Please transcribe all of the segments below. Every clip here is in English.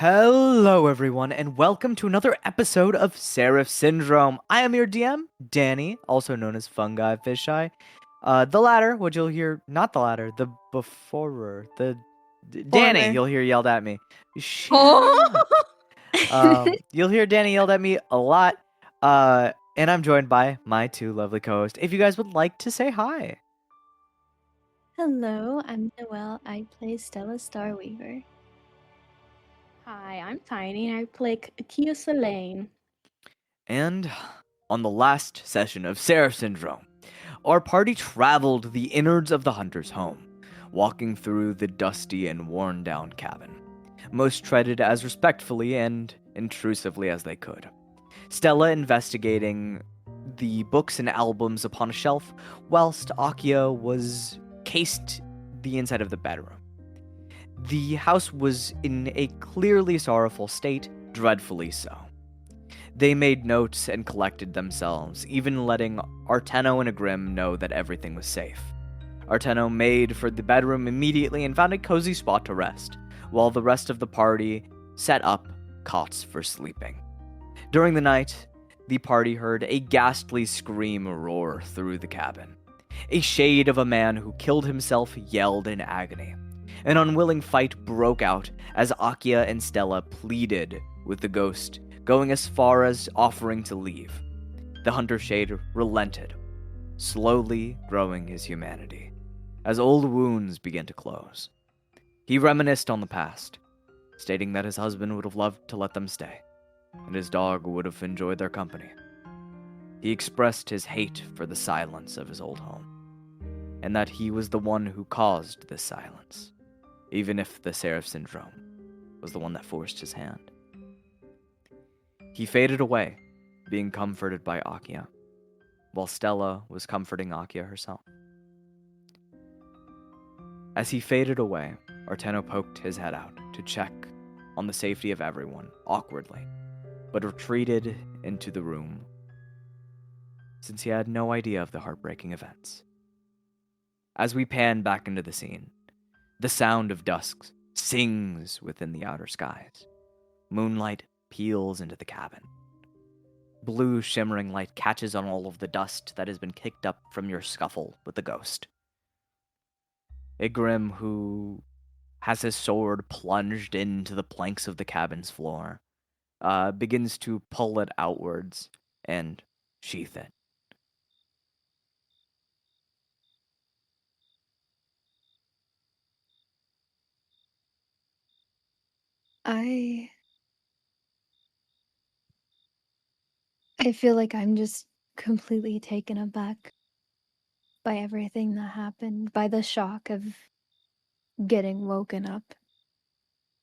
Hello, everyone, and welcome to another episode of Seraph Syndrome. I am your DM, Danny, also known as Fungi Fisheye. The latter, which you'll hear, not the latter, the beforer, Danny, Former. you'll hear yelled at me. Shut Oh! up. You'll hear Danny yelled at me a lot. And I'm joined by my two lovely co-hosts. If you guys would like to say hi. Hello, I'm Noelle. I play Stella Starweaver. Hi, I'm Tiny and I play Akia Selene. And on the last session of Seraph Syndrome, our party traveled the innards of the hunter's home, walking through the dusty and worn down cabin. Most treaded as respectfully and intrusively as they could. Stella investigating the books and albums upon a shelf, whilst Akia was cased the inside of the bedroom. The house was in a clearly sorrowful state, dreadfully so. They made notes and collected themselves, even letting Arteno and Agrim know that everything was safe. Arteno made for the bedroom immediately and found a cozy spot to rest, while the rest of the party set up cots for sleeping. During the night, the party heard a ghastly scream roar through the cabin. A shade of a man who killed himself yelled in agony. An unwilling fight broke out as Akia and Stella pleaded with the ghost, going as far as offering to leave. The Hunter Shade relented, slowly growing his humanity, as old wounds began to close. He reminisced on the past, stating that his husband would have loved to let them stay, and his dog would have enjoyed their company. He expressed his hate for the silence of his old home, and that he was the one who caused this silence, even if the Seraph Syndrome was the one that forced his hand. He faded away, being comforted by Akia, while Stella was comforting Akia herself. As he faded away, Arteno poked his head out to check on the safety of everyone, awkwardly, but retreated into the room since he had no idea of the heartbreaking events. As we pan back into the scene, the sound of dusk sings within the outer skies. Moonlight peels into the cabin. Blue shimmering light catches on all of the dust that has been kicked up from your scuffle with the ghost. Igrim, who has his sword plunged into the planks of the cabin's floor, begins to pull it outwards and sheath it. I feel like I'm just completely taken aback by everything that happened, by the shock of getting woken up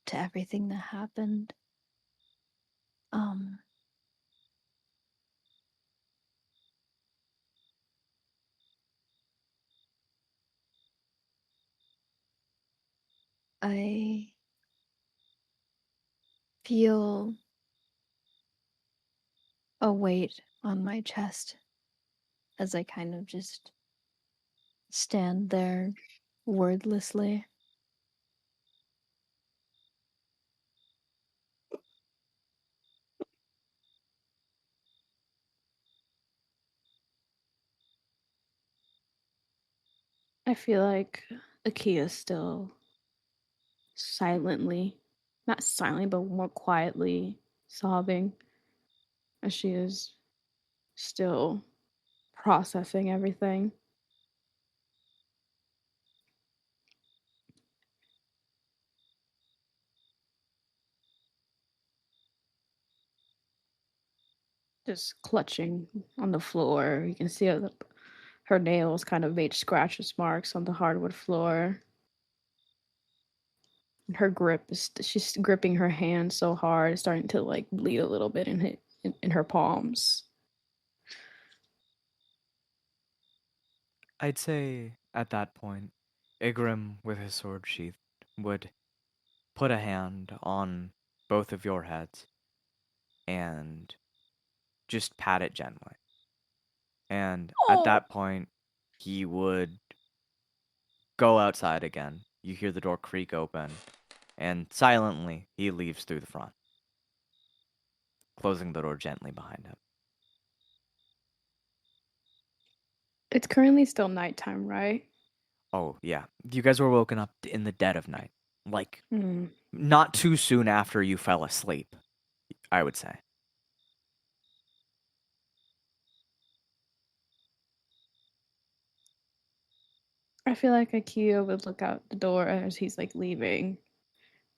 to everything that happened. Um I feel a weight on my chest as I kind of just stand there wordlessly. I feel like Akia still silently, not silently, but more quietly sobbing as she is still processing everything. Just clutching on the floor. You can see her nails kind of made scratches marks on the hardwood floor. Her grip is she's gripping her hand so hard, it's starting to like bleed a little bit in her palms. I'd say at that point, Igrim, with his sword sheathed, would put a hand on both of your heads and just pat it gently. And at Oh, that point, he would go outside again. You hear the door creak open, And silently, he leaves through the front, closing the door gently behind him. It's currently still nighttime, right? Oh, yeah. You guys were woken up in the dead of night. Like, Hmm. not too soon after you fell asleep, I would say. I feel like Akia would look out the door as he's like leaving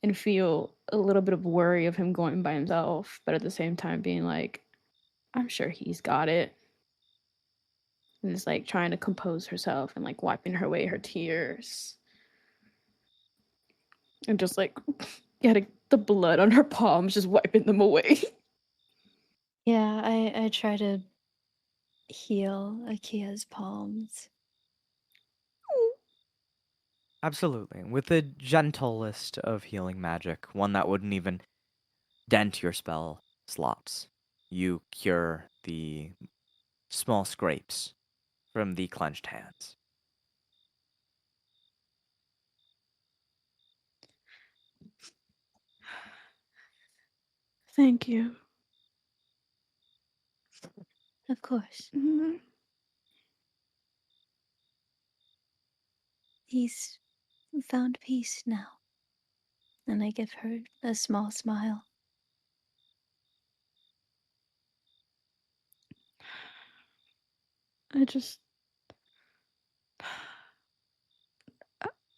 and feel a little bit of worry of him going by himself, but at the same time being like, I'm sure he's got it. And just like trying to compose herself and like wiping her away her tears. And just like getting the blood on her palms, just wiping them away. Yeah, I try to heal Akia's palms. Absolutely. With the gentlest of healing magic, one that wouldn't even dent your spell slots, you cure the small scrapes from the clenched hands. Thank you. Of course. Mm-hmm. He's found peace now. And I give her a small smile. I just.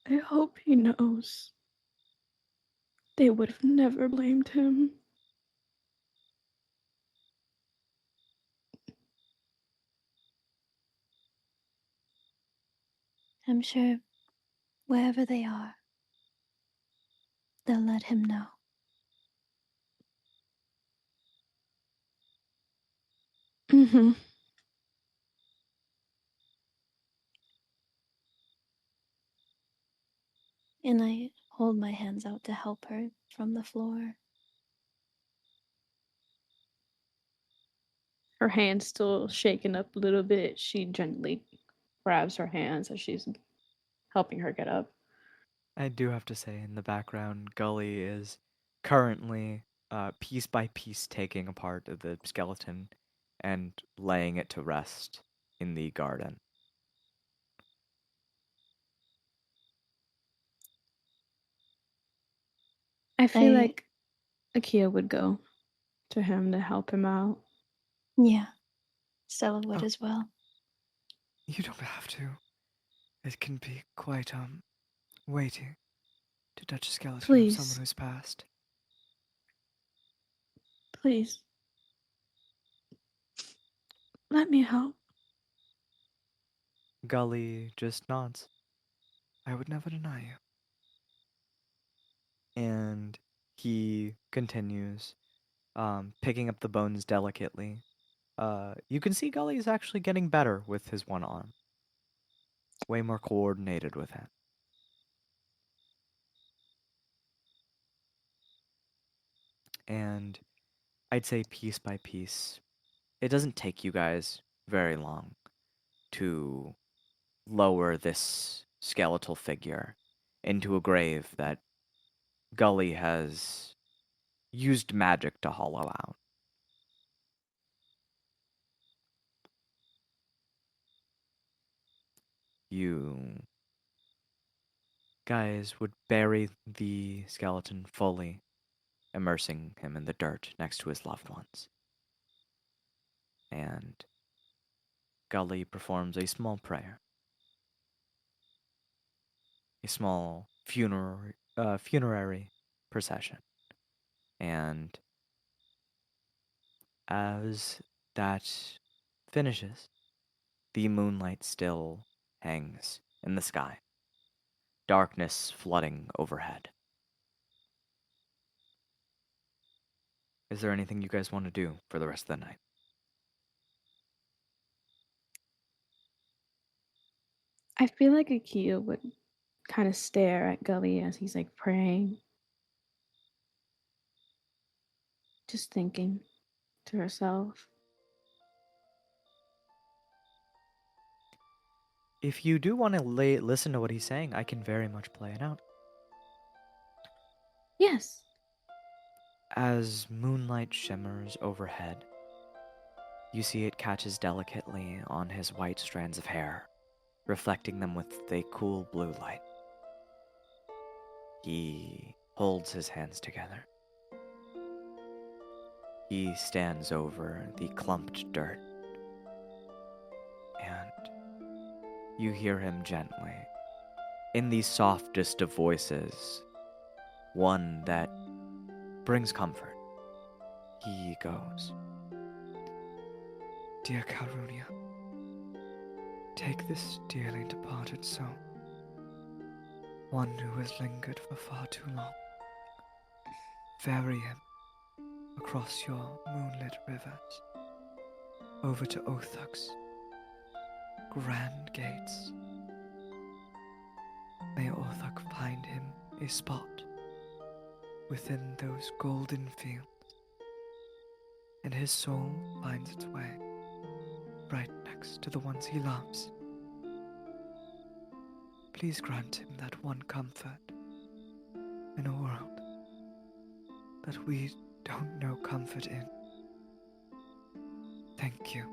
I hope he knows. They would have never blamed him. I'm sure wherever they are, they'll let him know. Mm-hmm. And I hold my hands out to help her from the floor. Her hand's still shaking up a little bit. She gently grabs her hands as she's helping her get up. I do have to say, in the background, Gully is currently piece by piece taking apart the skeleton and laying it to rest in the garden. I feel I, like Akia would go to him to help him out. yeah, Stella would Oh, as well. you don't have to. It can be quite, weighty to touch a skeleton of someone Please, who's passed. please, let me help. Gully just nods. I would never deny you. And he continues, picking up the bones delicately. You can see Gully is actually getting better with his one arm. Way more coordinated with it. And I'd say piece by piece, it doesn't take you guys very long to lower this skeletal figure into a grave that Gully has used magic to hollow out. You guys would bury the skeleton fully, immersing him in the dirt next to his loved ones. And Gully performs a small prayer, a small funerary procession. And as that finishes, the moonlight still hangs in the sky, darkness flooding overhead. Is there anything you guys want to do for the rest of the night? I feel like Akia would kind of stare at Gully as he's like praying, just thinking to herself. If you do want to listen to what he's saying, I can very much play it out. Yes. As moonlight shimmers overhead, you see it catches delicately on his white strands of hair, reflecting them with a cool blue light. He holds his hands together. He stands over the clumped dirt, and you hear him gently, in the softest of voices, one that brings comfort. He goes, Dear Carunia, take this dearly departed soul, one who has lingered for far too long. Ferry him across your moonlit rivers, over to Othug's grand gates. May Othug find him a spot within those golden fields, and his soul finds its way right next to the ones he loves. Please grant him that one comfort in a world that we don't know comfort in. Thank you.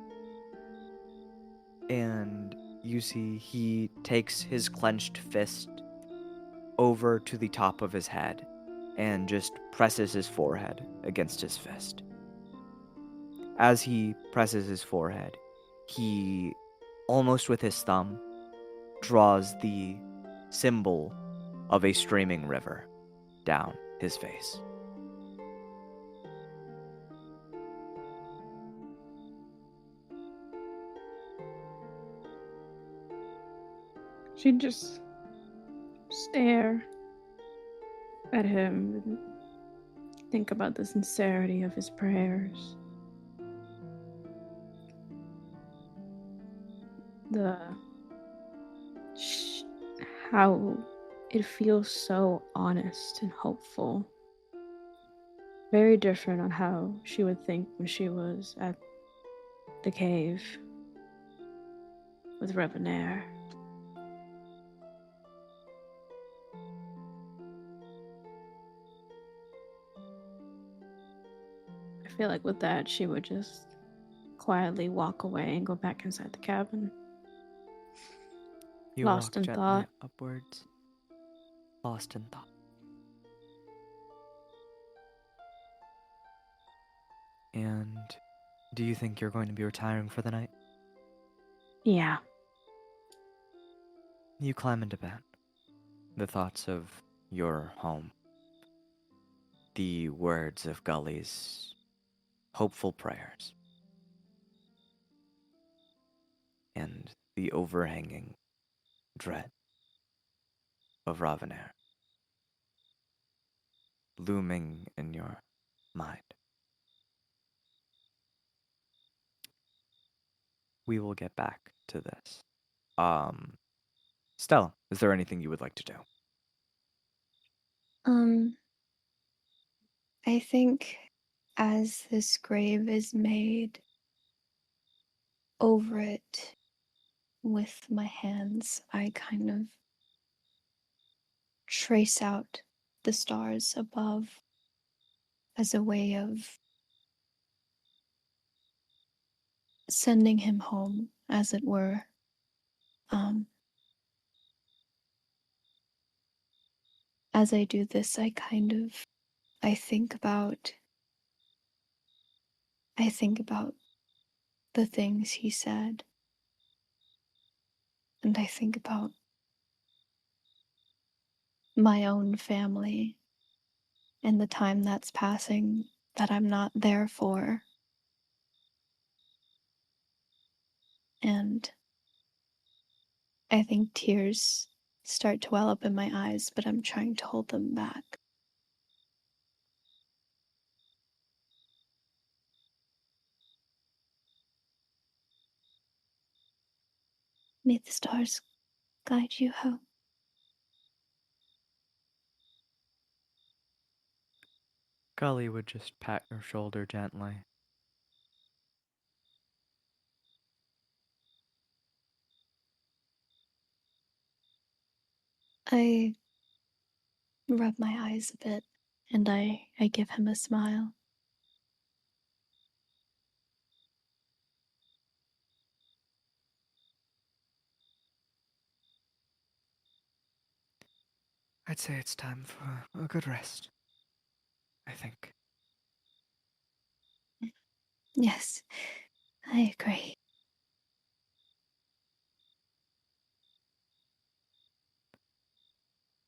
and you see he takes his clenched fist over to the top of his head and just presses his forehead against his fist. As he presses his forehead, he, almost with his thumb, draws the symbol of a streaming river down his face. She'd just stare at him and think about the sincerity of his prayers. How it feels so honest and hopeful. Very different on how she would think when she was at the cave with Revenair. I feel like with that, she would just quietly walk away and go back inside the cabin. You Lost walk in gently thought. upwards, lost in thought. And do you think you're going to be retiring for the night? Yeah. You climb into bed. The thoughts of your home, the words of Gully's hopeful prayers, and the overhanging dread of Ravenair looming in your mind. We will get back to this. Stella, is there anything you would like to do? I think as this grave is made, over it with my hands, I kind of trace out the stars above as a way of sending him home, as it were. As I do this, I think about the things he said, and I think about my own family and the time that's passing that I'm not there for. And I think tears start to well up in my eyes, but I'm trying to hold them back. May the stars guide you home. Gully would just pat your shoulder gently. I rub my eyes a bit and I give him a smile. I'd say it's time for a good rest. I think. Yes, I agree.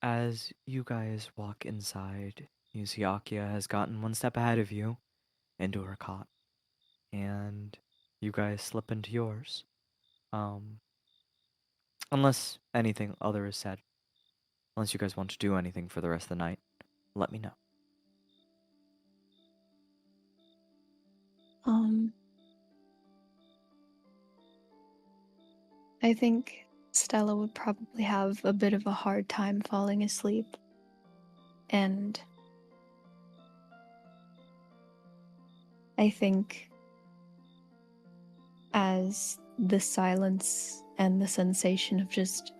As you guys walk inside, you see Akia has gotten one step ahead of you into her cot, and you guys slip into yours. Unless anything other is said, unless you guys want to do anything for the rest of the night, let me know. I think Stella would probably have a bit of a hard time falling asleep. And I think as the silence and the sensation of just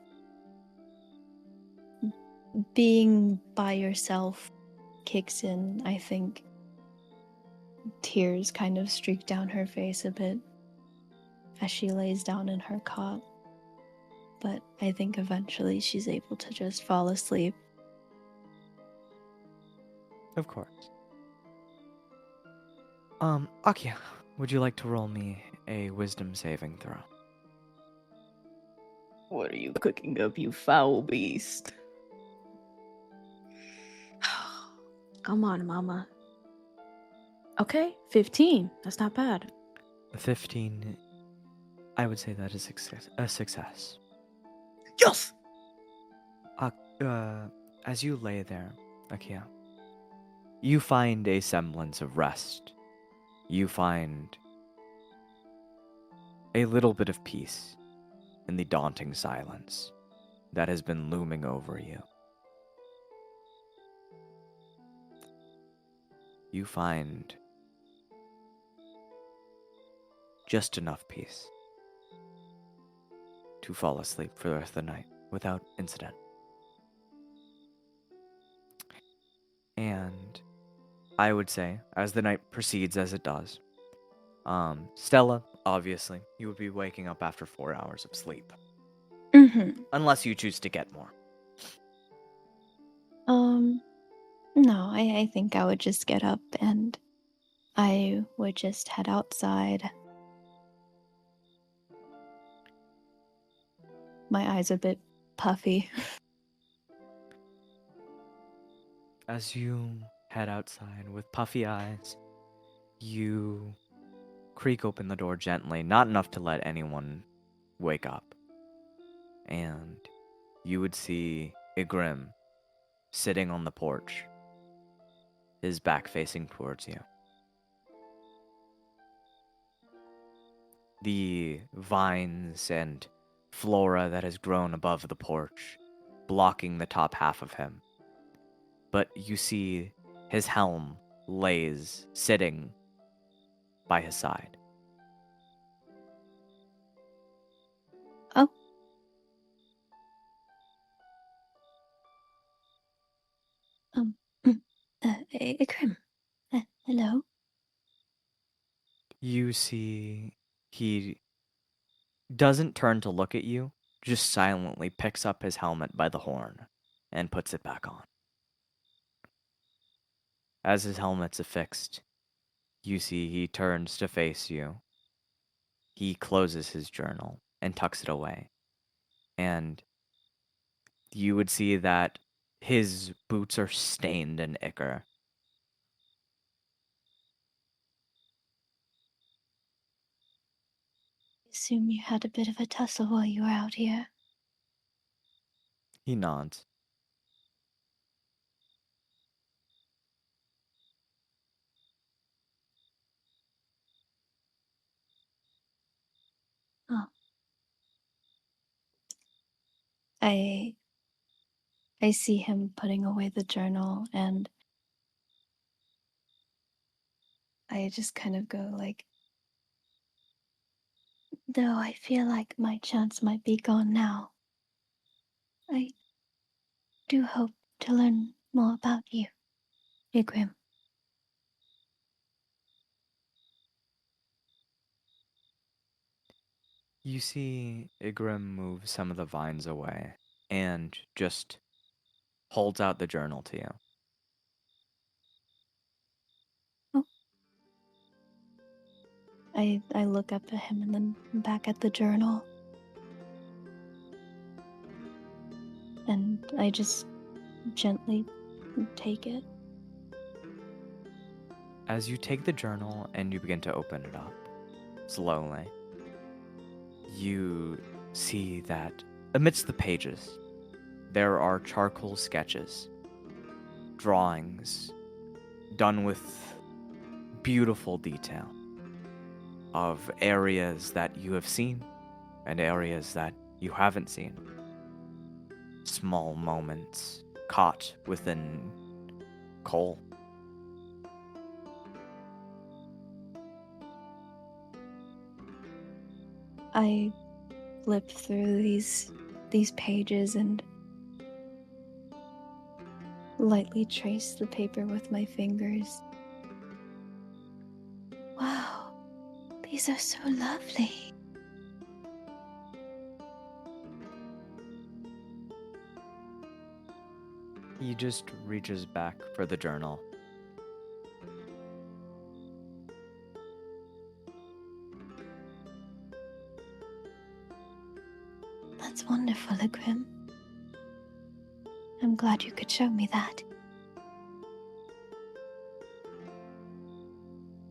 being by yourself kicks in, I think tears kind of streak down her face a bit as she lays down in her cot. But I think eventually she's able to just fall asleep. Of course. Akia, would you like to roll me a wisdom saving throw? What are you cooking up, you foul beast? Come on, mama. Okay, 15. That's not bad. 15, I would say that is a success. Yes! As you lay there, Akia, you find a semblance of rest. You find a little bit of peace in the daunting silence that has been looming over you. You find just enough peace to fall asleep for the rest of the night without incident. And I would say, as the night proceeds as it does, Stella, obviously, you would be waking up after 4 hours of sleep. Mm-hmm. Unless you choose to get more. No, I think I would just get up and I would just head outside. My eyes a bit puffy. As you head outside with puffy eyes, you creak open the door gently, not enough to let anyone wake up. And you would see Igrim sitting on the porch, his back facing towards you. The vines and flora that has grown above the porch, blocking the top half of him. But you see his helm lays sitting by his side. Oh. Ikrim. Hello? You see he doesn't turn to look at you, just silently picks up his helmet by the horn and puts it back on. As his helmet's affixed, you see he turns to face you. He closes his journal and tucks it away. And you would see that his boots are stained in ichor. I assume you had a bit of a tussle while you were out here. He nods. Oh. I see him putting away the journal and I just kind of go like, though I feel like my chance might be gone now, I do hope to learn more about you. Igrim. You see Igrim move some of the vines away and just holds out the journal to you. Oh. I look up at him and then back at the journal. And I just gently take it. As you take the journal and you begin to open it up, slowly, you see that amidst the pages, there are charcoal sketches, drawings done with beautiful detail of areas that you have seen and areas that you haven't seen. Small moments caught within coal. I flip through these pages and lightly trace the paper with my fingers. Wow, these are so lovely. He just reaches back for the journal. That's wonderful, Igrim. I'm glad you could show me that.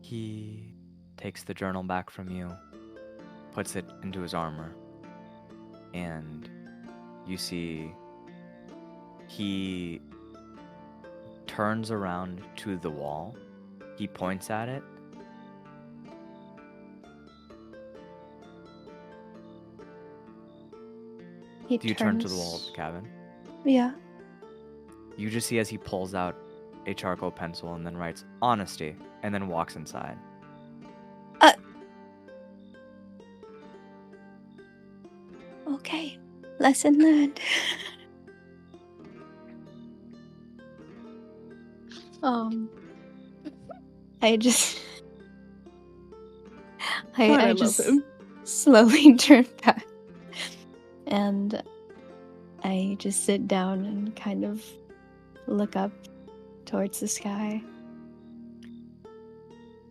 He takes the journal back from you, puts it into his armor, and you see he turns around to the wall. He points at it. Do you turn to the wall of the cabin? Yeah. You just see as he pulls out a charcoal pencil and then writes honesty and then walks inside. Okay, lesson learned. I just God, I love just him. slowly turn back and I just sit down and kind of look up towards the sky.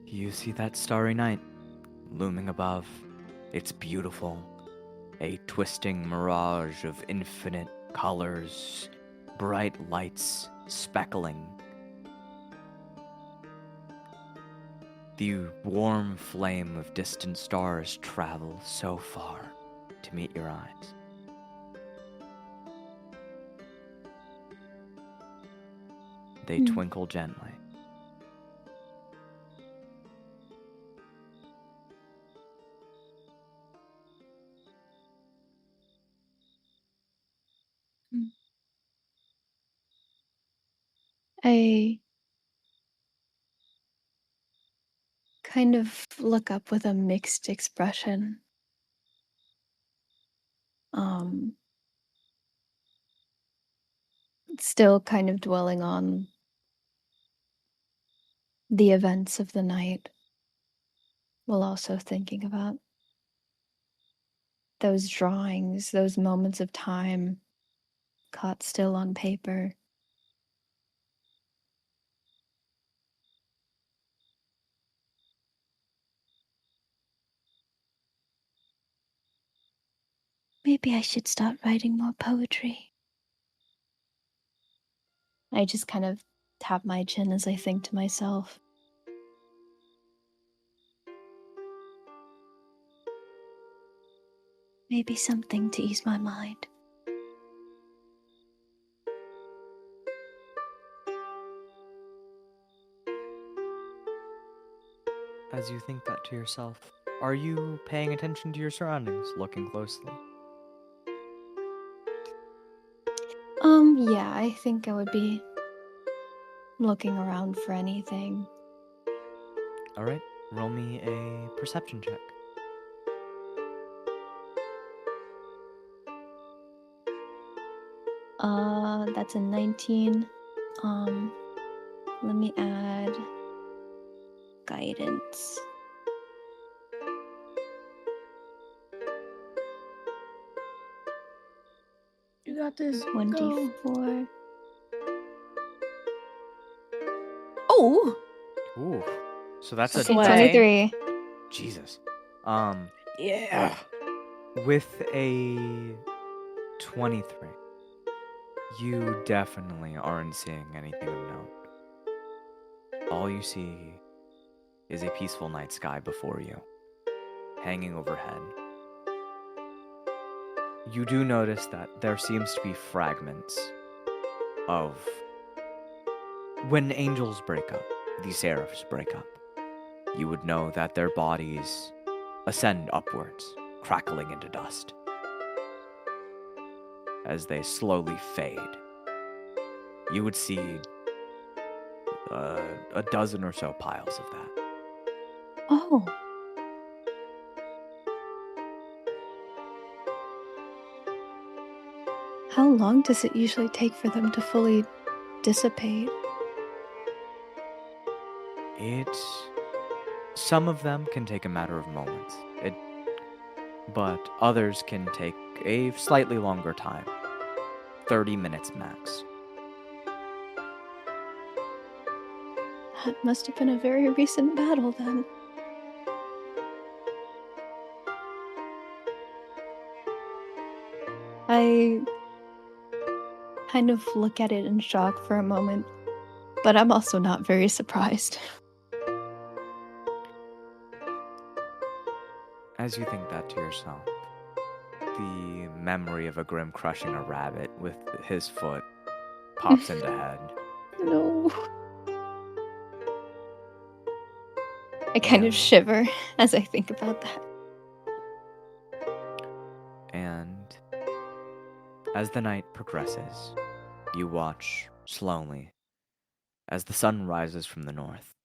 You see that starry night looming above. It's beautiful. A twisting mirage of infinite colors, bright lights speckling. The warm flame of distant stars travel so far to meet your eyes. They twinkle gently. I kind of look up with a mixed expression. Still kind of dwelling on the events of the night, while also thinking about those drawings, those moments of time caught still on paper. Maybe I should start writing more poetry. I just kind of tap my chin as I think to myself. Maybe something to ease my mind. As you think that to yourself, are you paying attention to your surroundings, looking closely? Yeah, I think I would be looking around for anything. All right, roll me a perception check. That's a 19. Let me add guidance. You got this. 1d4. Oh! Ooh. So that's That's a a that's a- 23. Jesus. Yeah. With a 23, you definitely aren't seeing anything of note. All you see is a peaceful night sky before you, hanging overhead. You do notice that there seems to be fragments of when angels break up, the seraphs break up. You would know that their bodies ascend upwards, crackling into dust as they slowly fade. You would see a dozen or so piles of that. Oh. How long does it usually take for them to fully dissipate? Some of them can take a matter of moments, but others can take a slightly longer time, 30 minutes max. That must have been a very recent battle then. I kind of look at it in shock for a moment, but I'm also not very surprised. As you think that to yourself, the memory of a Grim crushing a rabbit with his foot pops into head. No. I kind And- of shiver as I think about that. And as the night progresses, you watch slowly as the sun rises from the north,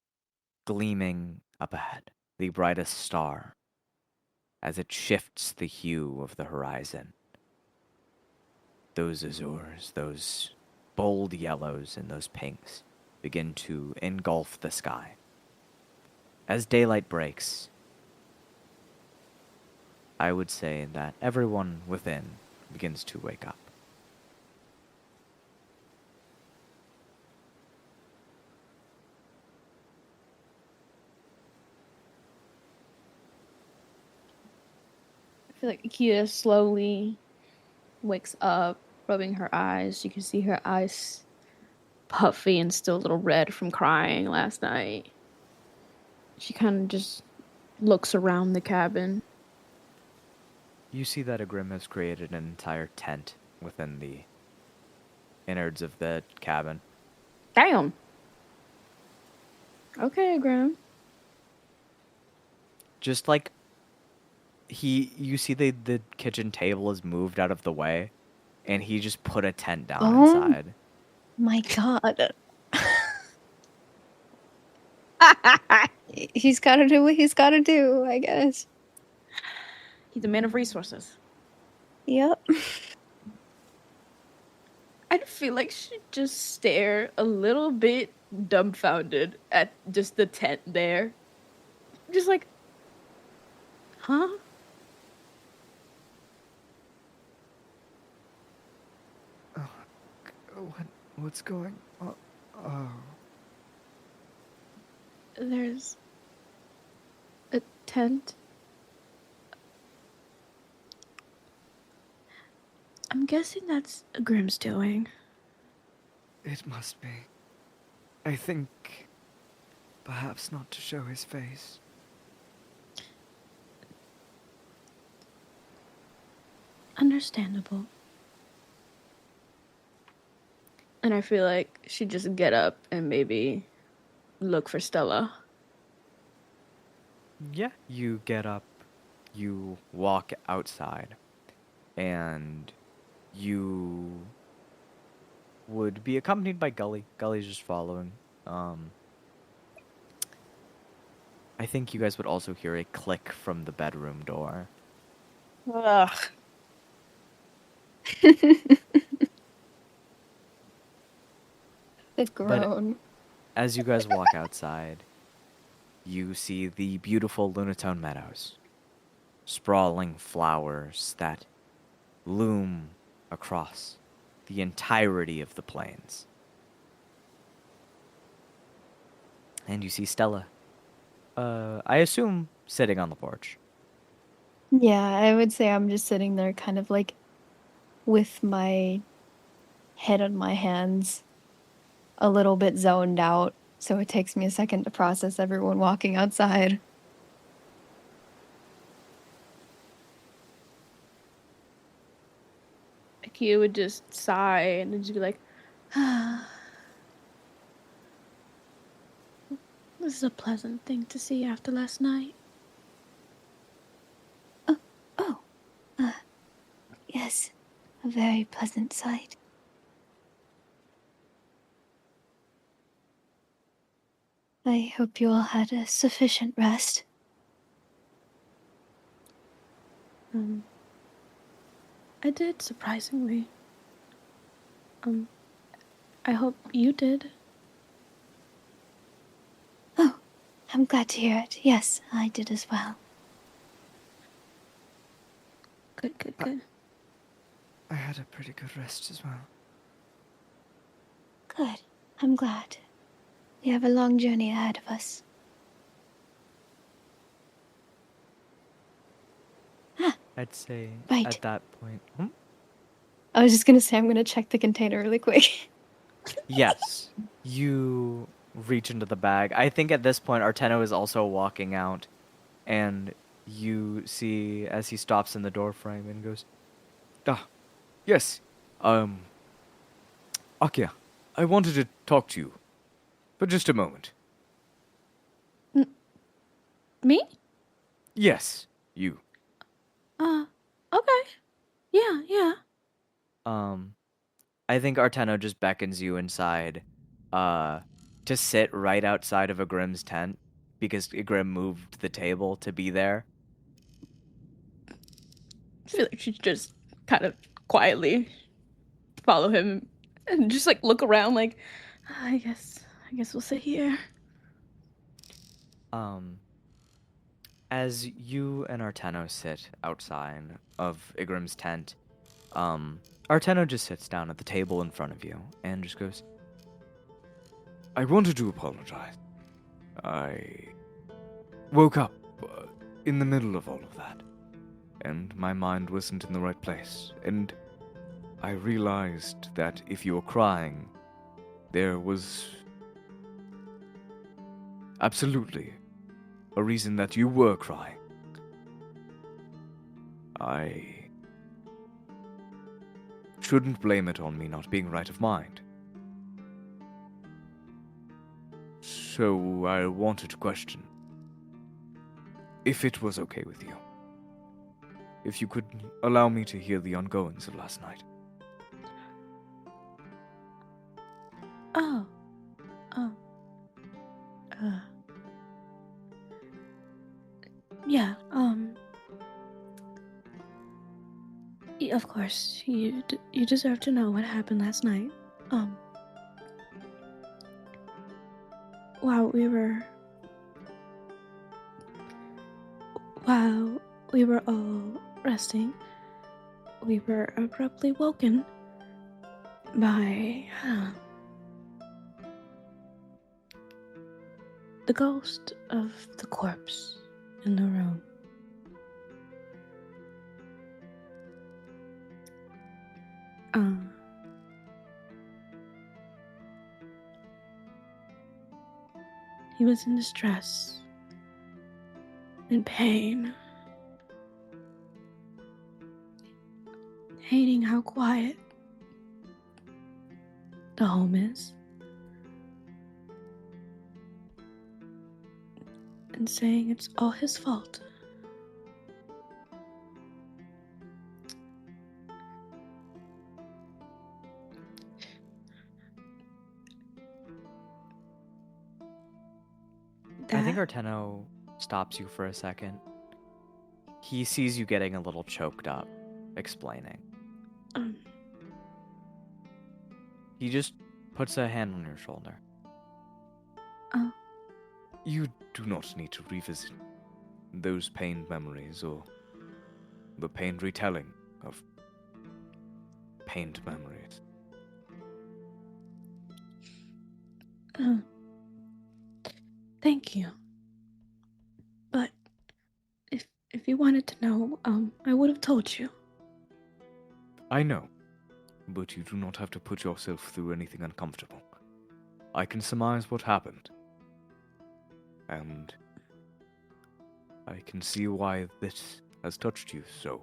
gleaming up ahead, the brightest star, as it shifts the hue of the horizon. Those azures, those bold yellows, and those pinks begin to engulf the sky. As daylight breaks, I would say that everyone within begins to wake up. I feel like Akia slowly wakes up, rubbing her eyes. You can see her eyes puffy and still a little red from crying last night. She kind of just looks around the cabin. You see that a Grim has created an entire tent within the innards of the cabin. Damn. Okay, Graham. Just like you see the kitchen table is moved out of the way, and he just put a tent down Oh. inside. My god. He's gotta do what he's gotta do, I guess. He's a man of resources. Yep. I feel like she'd just stare a little bit dumbfounded at just the tent there. Just like, huh? What's going on? Oh. There's a tent. I'm guessing that's Grim's doing. It must be. I think perhaps not to show his face. Understandable. And I feel like she'd just get up and maybe look for Stella. Yeah, you get up, you walk outside, and you would be accompanied by Gully. Gully's just following. I think you guys would also hear a click from the bedroom door. Ugh. The groan. As you guys walk outside, you see the beautiful Lunatone Meadows, sprawling flowers that loom across the entirety of the plains. And you see Stella, I assume, sitting on the porch. Yeah, I would say I'm just sitting there kind of like with my head on my hands, a little bit zoned out. So it takes me a second to process everyone walking outside. Akia would just sigh and then just be like, ah, this is a pleasant thing to see after last night. Oh, yes, a very pleasant sight. I hope you all had a sufficient rest. I did, surprisingly. I hope you did. Oh, I'm glad to hear it. Yes, I did as well. Good. I had a pretty good rest as well. Good. I'm glad. We have a long journey ahead of us. I'd say Right. at that point. I was just gonna say I'm gonna check the container really quick. Yes, you reach into the bag. I think at this point, Arteno is also walking out, and you see as he stops in the doorframe and goes, Ah, yes. Akia, I wanted to talk to you for just a moment. Me? Yes, you. Okay. Yeah. I think Arteno just beckons you inside, to sit right outside of Agrim's tent because Agrim moved the table to be there. I feel like she just kind of quietly follow him and just like look around like, I guess we'll sit here. As you and Arteno sit outside of Igrim's tent, Arteno just sits down at the table in front of you and just goes, I wanted to apologize. I woke up in the middle of all of that, and my mind wasn't in the right place, and I realized that if you were crying, there was absolutely a reason that you were crying. I shouldn't blame it on me not being right of mind. So I wanted to question if it was okay with you. If you could allow me to hear the ongoings of last night. Oh. Yeah, of course, you deserve to know what happened last night. While we were all resting, we were abruptly woken by the ghost of the corpse in the room. He was in distress, in pain, hating how quiet the home is, and saying it's all his fault. I think Arteno stops you for a second. He sees you getting a little choked up, explaining. He just puts a hand on your shoulder. Oh. You do not need to revisit those pained memories or the pained retelling of pained memories. Thank you. But if you wanted to know, I would have told you. I know, but you do not have to put yourself through anything uncomfortable. I can surmise what happened. And I can see why this has touched you so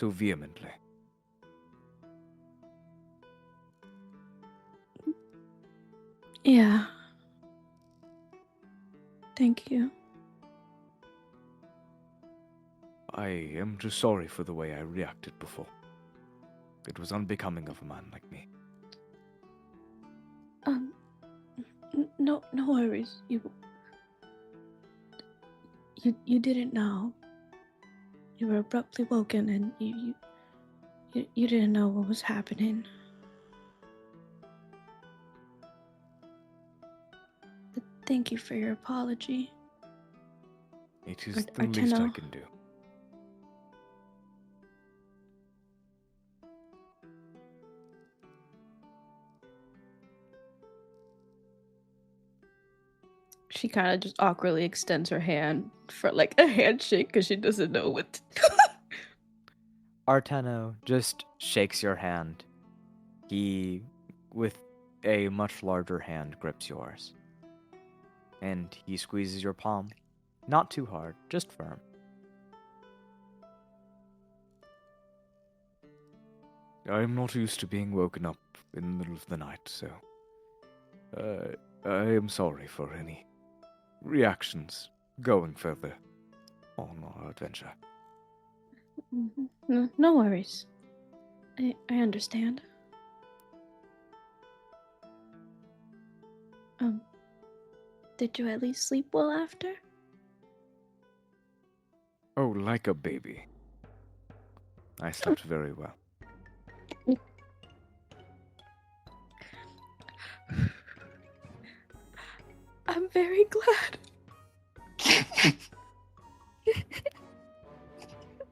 vehemently. Yeah. Thank you. I am just sorry for the way I reacted before. It was unbecoming of a man like me. No worries. You didn't know. You were abruptly woken, and you didn't know what was happening. But thank you for your apology. It is the least I Arteno. can do. She kind of just awkwardly extends her hand for like a handshake because she doesn't know what to do. Arteno just shakes your hand. He, with a much larger hand, grips yours. And he squeezes your palm. Not too hard, just firm. I am not used to being woken up in the middle of the night, so I am sorry for any reactions going further on our adventure. No worries. I understand. Did you at least sleep well after? Oh, like a baby. I slept very well. I'm very glad.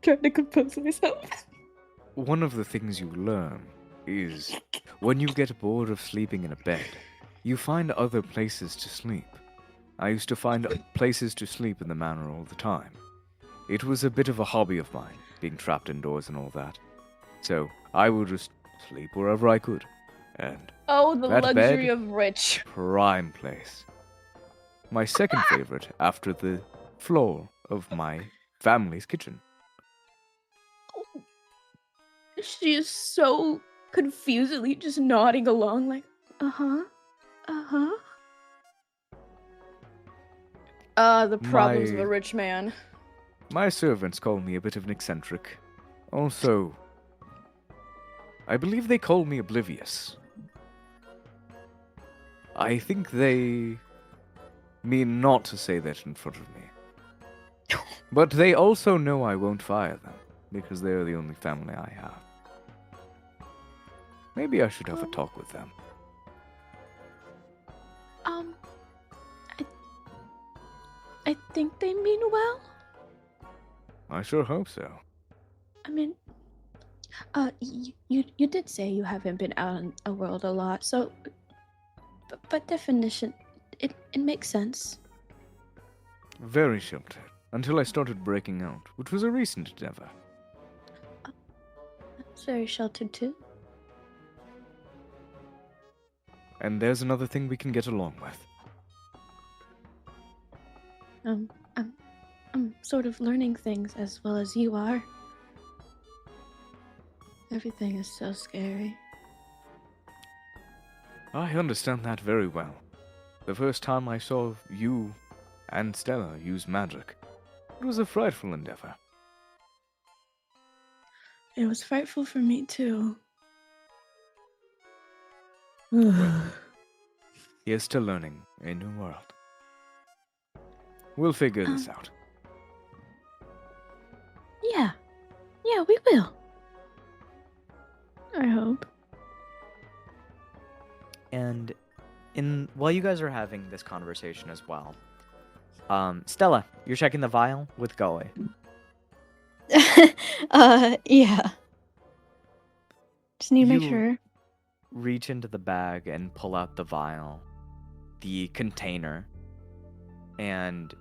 Trying to compose myself. One of the things you learn is when you get bored of sleeping in a bed, you find other places to sleep. I used to find places to sleep in the manor all the time. It was a bit of a hobby of mine, being trapped indoors and all that. So I would just sleep wherever I could. And Oh, the that luxury bed, of rich. prime place. My second favorite after the floor of my family's kitchen. She is so confusedly just nodding along like, uh-huh. The problems of a rich man. My servants call me a bit of an eccentric. Also, I believe they call me oblivious. I think they mean not to say that in front of me. But they also know I won't fire them, because they are the only family I have. Maybe I should have a talk with them. I think they mean well. I sure hope so. I mean, you did say you haven't been out in the world a lot, so, by definition, it makes sense. Very sheltered, until I started breaking out, which was a recent endeavor. It's very sheltered too. And there's another thing we can get along with. I'm sort of learning things as well as you are. Everything is so scary. I understand that very well. The first time I saw you and Stella use magic, it was a frightful endeavor. It was frightful for me too. Here's still learning a new world. We'll figure this out. Yeah, we will. I hope. And while you guys are having this conversation as well, Stella, you're checking the vial with Gully. Yeah. Just need to make You- sure. Reach into the bag and pull out the vial, the container, and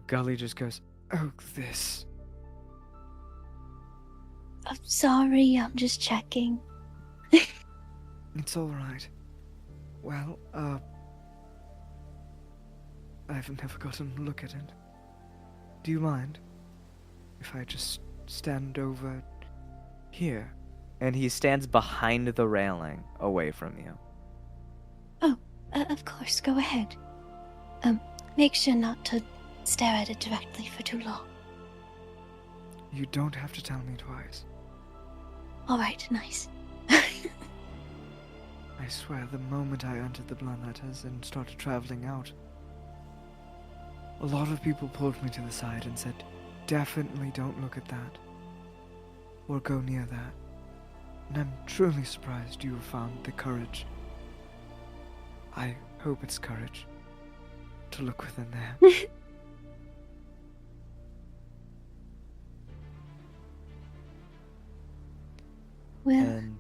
Gully just goes, "Oh, this." I'm sorry, I'm just checking. It's all right. Well, I've never gotten a look at it. Do you mind if I just stand over here? and he stands behind the railing, away from you. Of course, go ahead. Make sure not to stare at it directly for too long. You don't have to tell me twice. Alright, nice. I swear, the moment I entered the Bloodletters and started traveling out, a lot of people pulled me to the side and said, definitely don't look at that. Or go near that. And I'm truly surprised you have found the courage. I hope it's courage to look within there. Well, And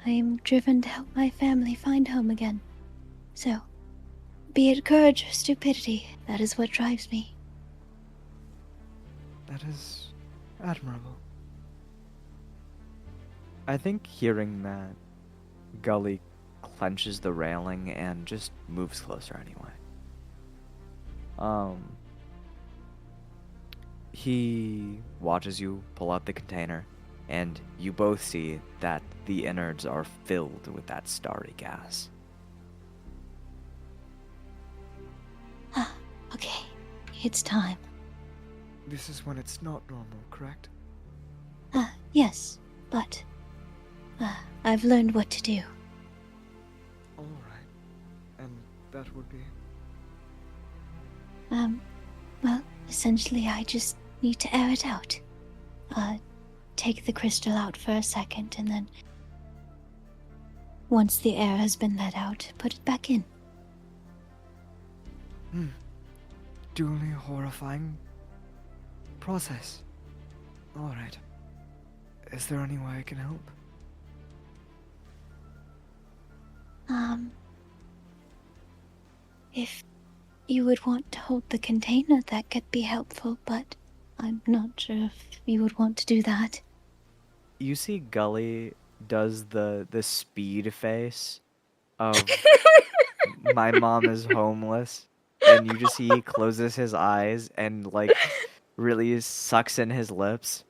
I am driven to help my family find home again. So, be it courage or stupidity, that is what drives me. That is admirable. I think hearing that, Gully clenches the railing and just moves closer anyway. He watches you pull out the container, and you both see that the innards are filled with that starry gas. Okay, it's time. This is when it's not normal, correct? Yes, but I've learned what to do. Alright. And that would be... Well, essentially I just need to air it out. Take the crystal out for a second, and then once the air has been let out, put it back in. Duly horrifying process. Alright. Is there any way I can help? If you would want to hold the container, that could be helpful, but I'm not sure if you would want to do that. You see Gully does the speed face of my mom is homeless, and you just see he closes his eyes and like really sucks in his lips.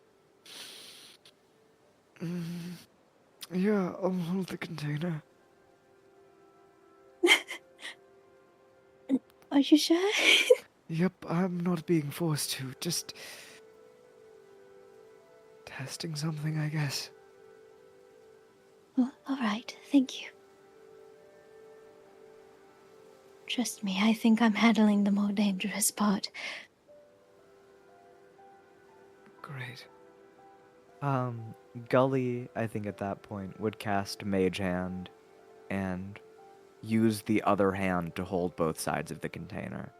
Yeah, I'll hold the container. Are you sure? Yep, I'm not being forced to. Just... testing something, I guess. Well, alright, thank you. Trust me, I think I'm handling the more dangerous part. Great. Gully, I think at that point, would cast Mage Hand and use the other hand to hold both sides of the container.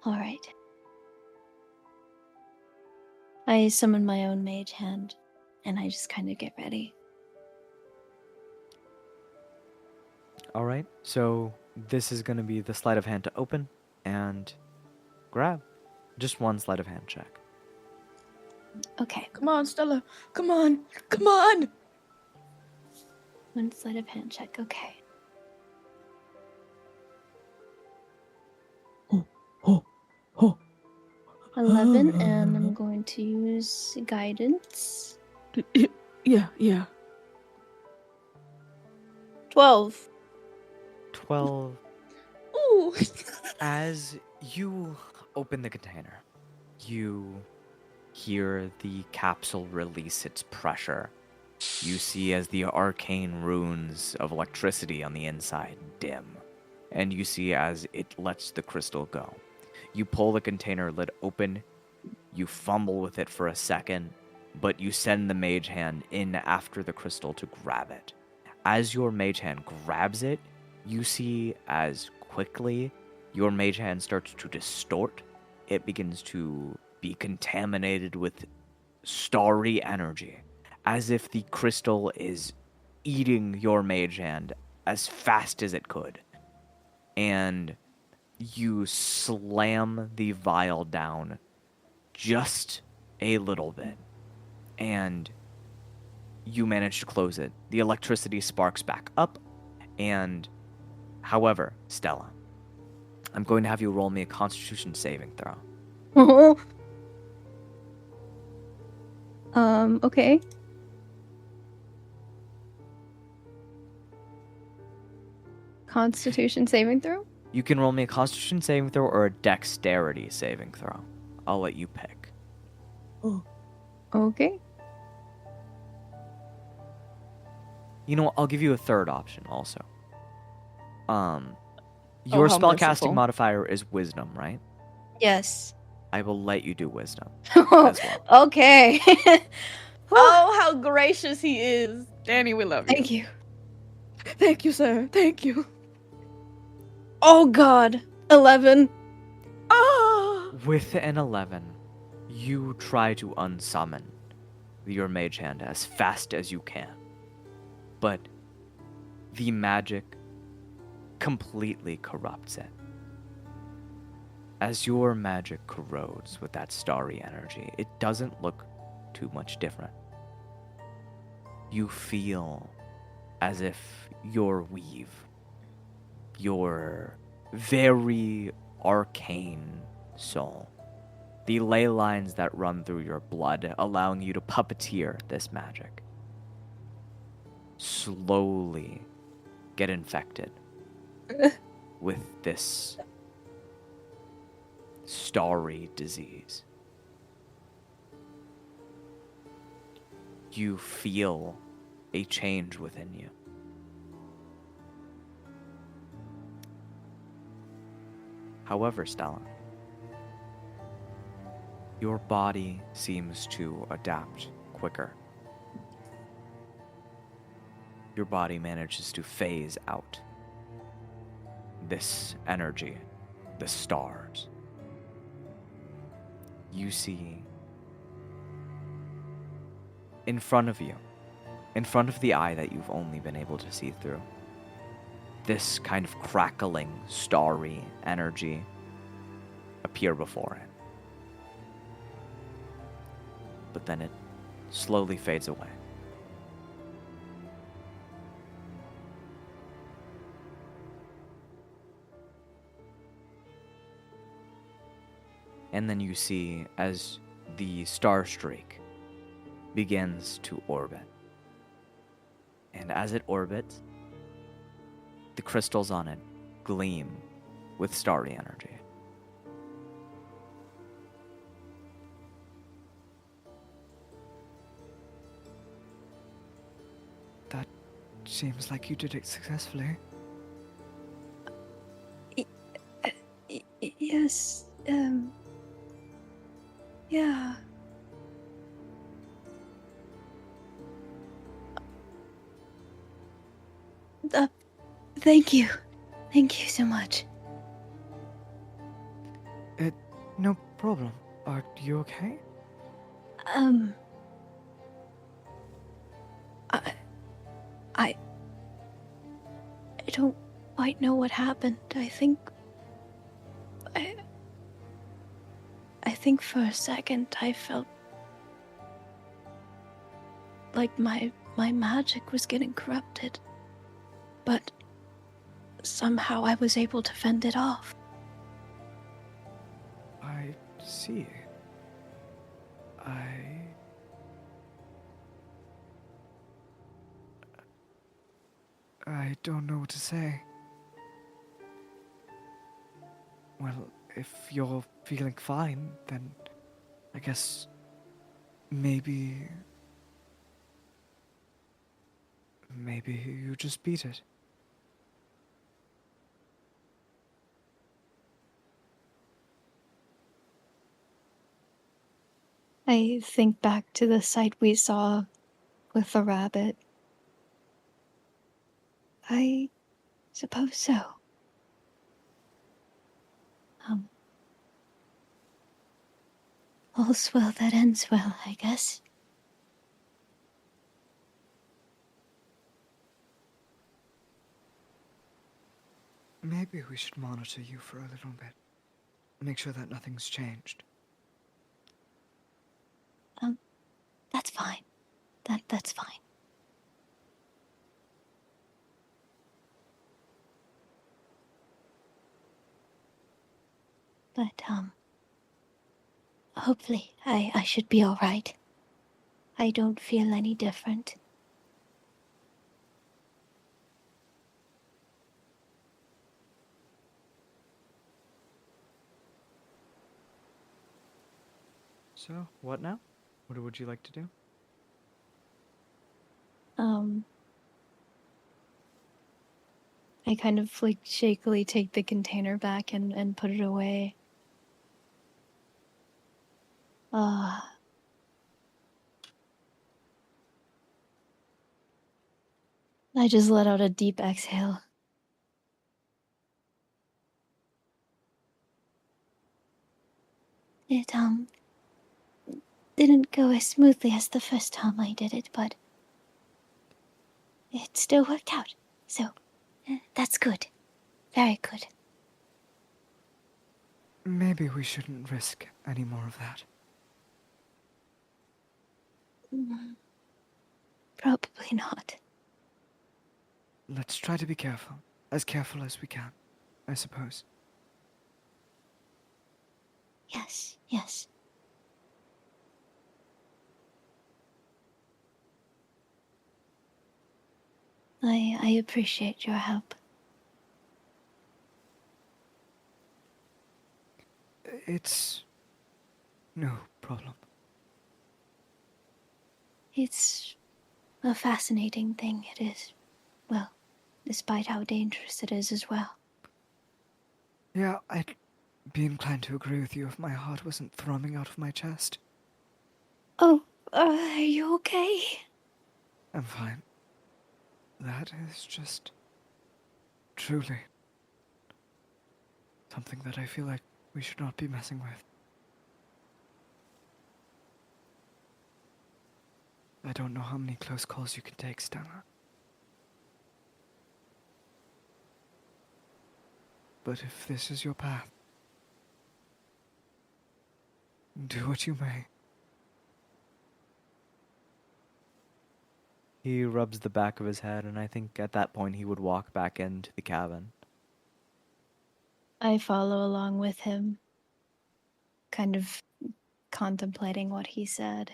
Alright. I summon my own mage hand, and I just kind of get ready. Alright, so this is going to be the sleight of hand to open and grab. Just one sleight of hand check. Okay, Come on, Stella. Come on. Come on. one sleight of hand check, okay. Oh, oh. 11, and I'm going to use guidance. Yeah. 12. 12. Ooh. As you open the container, you hear the capsule release its pressure. You see as the arcane runes of electricity on the inside dim, and you see as it lets the crystal go. You pull the container lid open, you fumble with it for a second, but you send the mage hand in after the crystal to grab it. As your mage hand grabs it, you see as quickly your mage hand starts to distort. It begins to be contaminated with starry energy, as if the crystal is eating your mage hand as fast as it could. And you slam the vial down just a little bit, and you manage to close it. The electricity sparks back up, and however, Stella, I'm going to have you roll me a Constitution saving throw. Okay. Constitution saving throw? You can roll me a Constitution saving throw or a Dexterity saving throw. I'll let you pick. Okay. You know what? I'll give you a third option also. Your how spellcasting merciful. modifier is Wisdom, right? Yes. I will let you do Wisdom as well. Okay. Oh, how gracious he is. Danny, we love you. Thank you. Thank you, sir. Thank you. Oh God. 11. Ah! With an 11, you try to unsummon your mage hand as fast as you can. But the magic completely corrupts it. As your magic corrodes with that starry energy, it doesn't look too much different. You feel as if your weave, your very arcane soul, the ley lines that run through your blood, allowing you to puppeteer this magic, slowly get infected with this starry disease. You feel a change within you. However, Stella, your body seems to adapt quicker. Your body manages to phase out this energy, the stars. You see in front of you, in front of the eye that you've only been able to see through, this kind of crackling, starry energy appear before it. But then it slowly fades away. And then you see as the star streak begins to orbit. And as it orbits, the crystals on it gleam with starry energy. That seems like you did it successfully. Yes. Yeah. Thank you. Thank you so much. No problem. Are you okay? I don't quite know what happened. I think for a second I felt like my magic was getting corrupted. But somehow I was able to fend it off. I see. I don't know what to say. Well, if you're feeling fine, then I guess maybe you just beat it. I think back to the sight we saw with the rabbit. I suppose so. All's well that ends well, I guess. Maybe we should monitor you for a little bit. Make sure that nothing's changed. That's fine. That's fine. But, hopefully I should be alright. I don't feel any different. So, what now? What would you like to do? I kind of like shakily take the container back and put it away. I just let out a deep exhale. It, didn't go as smoothly as the first time I did it, but it still worked out. So, that's good. Very good. Maybe we shouldn't risk any more of that. Probably not. Let's try to be careful. As careful as we can, I suppose. Yes, yes. I appreciate your help. It's no problem. It's a fascinating thing, it is. Well, despite how dangerous it is as well. Yeah, I'd be inclined to agree with you if my heart wasn't thrumming out of my chest. Oh, are you okay? I'm fine. That is just truly something that I feel like we should not be messing with. I don't know how many close calls you can take, Stella. But if this is your path, do what you may. He rubs the back of his head, and I think at that point he would walk back into the cabin. I follow along with him, kind of contemplating what he said.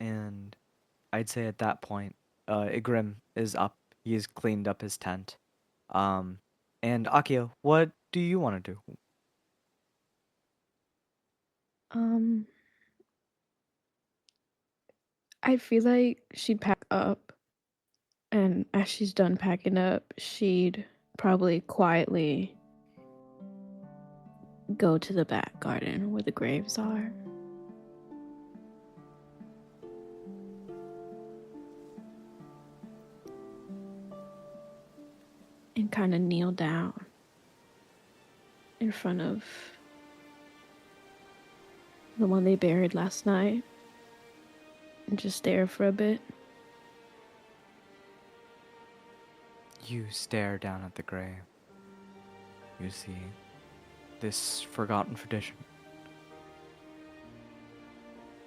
And I'd say at that point, Igrim is up. He has cleaned up his tent. And Akia, what do you want to do? I feel like she'd pack up, and as she's done packing up, she'd probably quietly go to the back garden where the graves are. And kind of kneel down in front of the one they buried last night and just stare for a bit. You stare down at the grave. You see this forgotten tradition.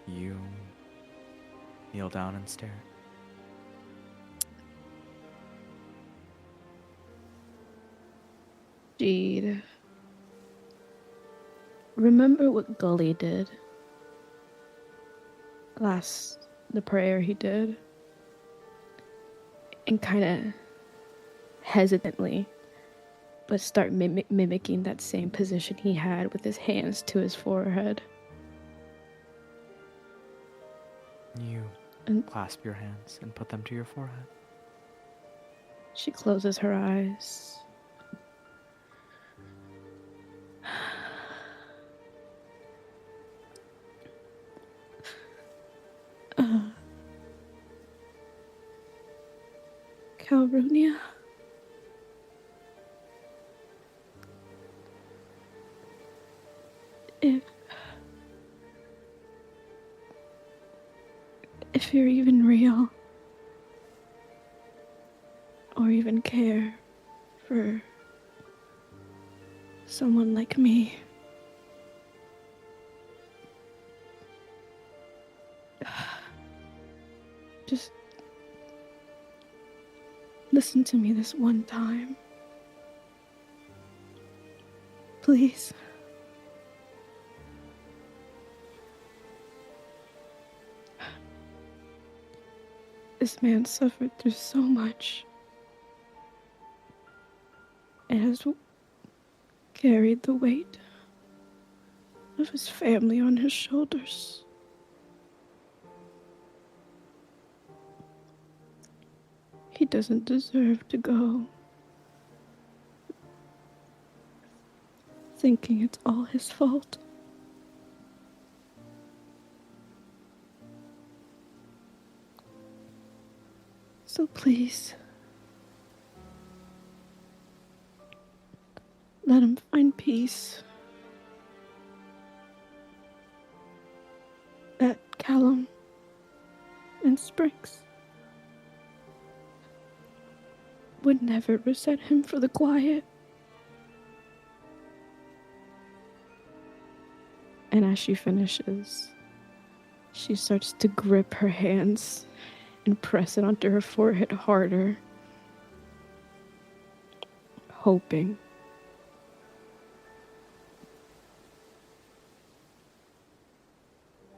You kneel down and stare. She'd remember what Gully did the prayer he did, and kind of hesitantly, but start mimicking that same position he had with his hands to his forehead. You And clasp your hands and put them to your forehead. she closes her eyes. Calrunia. If you're even real, or even care for someone like me, just listen to me this one time. Please. This man suffered through so much and has carried the weight of his family on his shoulders. He doesn't deserve to go thinking it's all his fault. So please, let him find peace at Callum and Springs. Would never resent him for the quiet. And as she finishes, she starts to grip her hands and press it onto her forehead harder, hoping.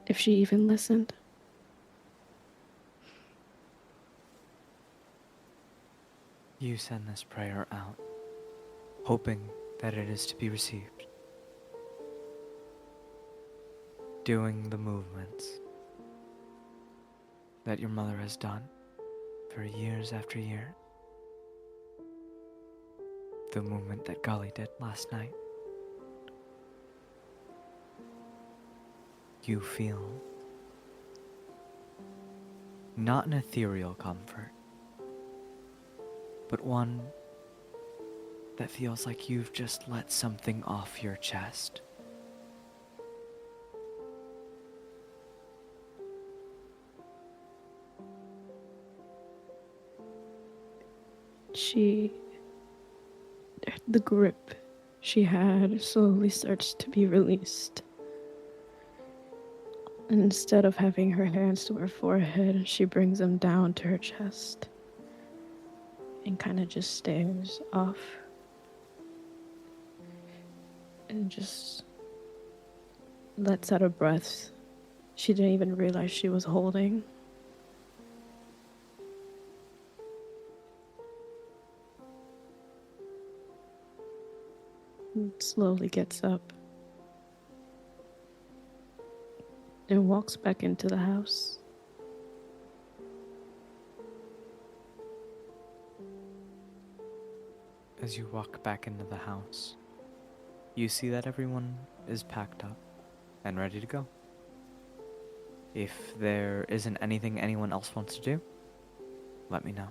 If she even listened. You send this prayer out, hoping that it is to be received. Doing the movements that your mother has done for years after year. The movement that Gully did last night. You feel not an ethereal comfort, but one that feels like you've just let something off your chest. The grip she had slowly starts to be released. And instead of having her hands to her forehead, she brings them down to her chest and kind of just stares off and just lets out a breath she didn't even realize she was holding. And slowly gets up and walks back into the house. As you walk back into the house, you see that everyone is packed up and ready to go. If there isn't anything anyone else wants to do, let me know.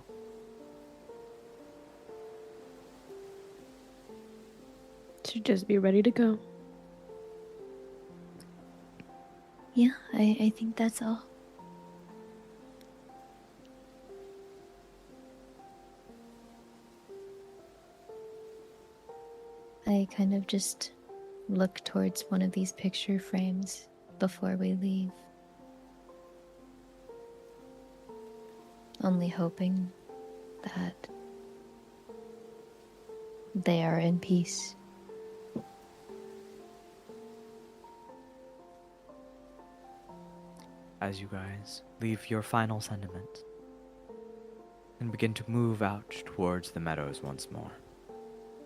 Should just be ready to go. Yeah, I think that's all. I kind of just look towards one of these picture frames before we leave. Only hoping that they are in peace. As you guys leave your final sentiments and begin to move out towards the meadows once more,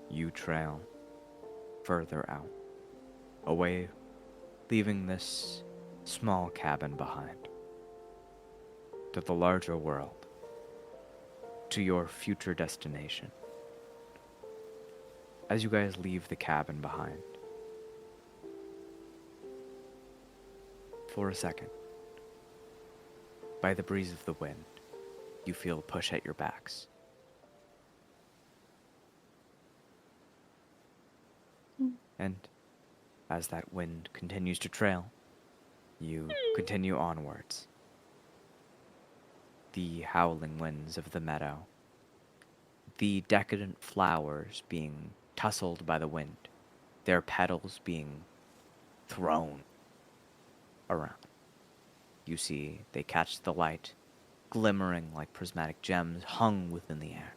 you trail further out, away, leaving this small cabin behind, to the larger world, to your future destination. As you guys leave the cabin behind, for a second, by the breeze of the wind, you feel a push at your backs. And as that wind continues to trail, you continue onwards. The howling winds of the meadow, the decadent flowers being tussled by the wind, their petals being thrown around. You see they catch the light, glimmering like prismatic gems hung within the air.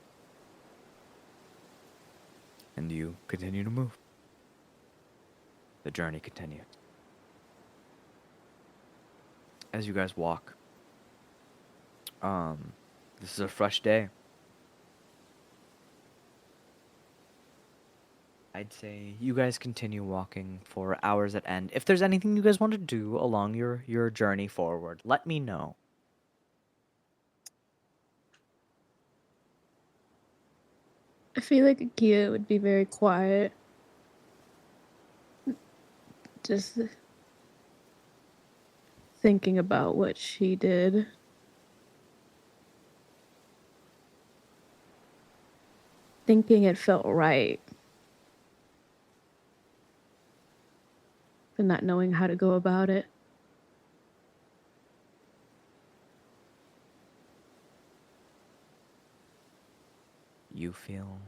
And you continue to move. The journey continues. As you guys walk, this is a fresh day. I'd say you guys continue walking for hours at end. If there's anything you guys want to do along your journey forward, let me know. I feel like Akia would be very quiet. Just thinking about what she did. Thinking it felt right. But not knowing how to go about it. You feel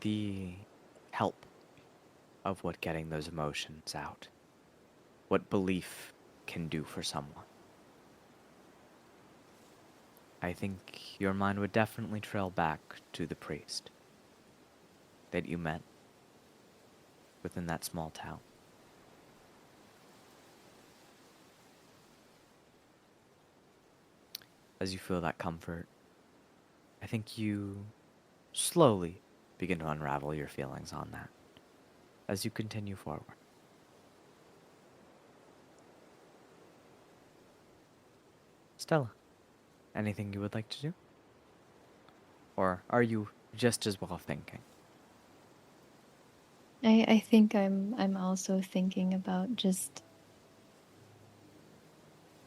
the help of what getting those emotions out, what belief can do for someone. I think your mind would definitely trail back to the priest that you met within that small town. As you feel that comfort, I think you slowly begin to unravel your feelings on that as you continue forward. Stella, anything you would like to do? Or are you just as well thinking? I think I'm also thinking about just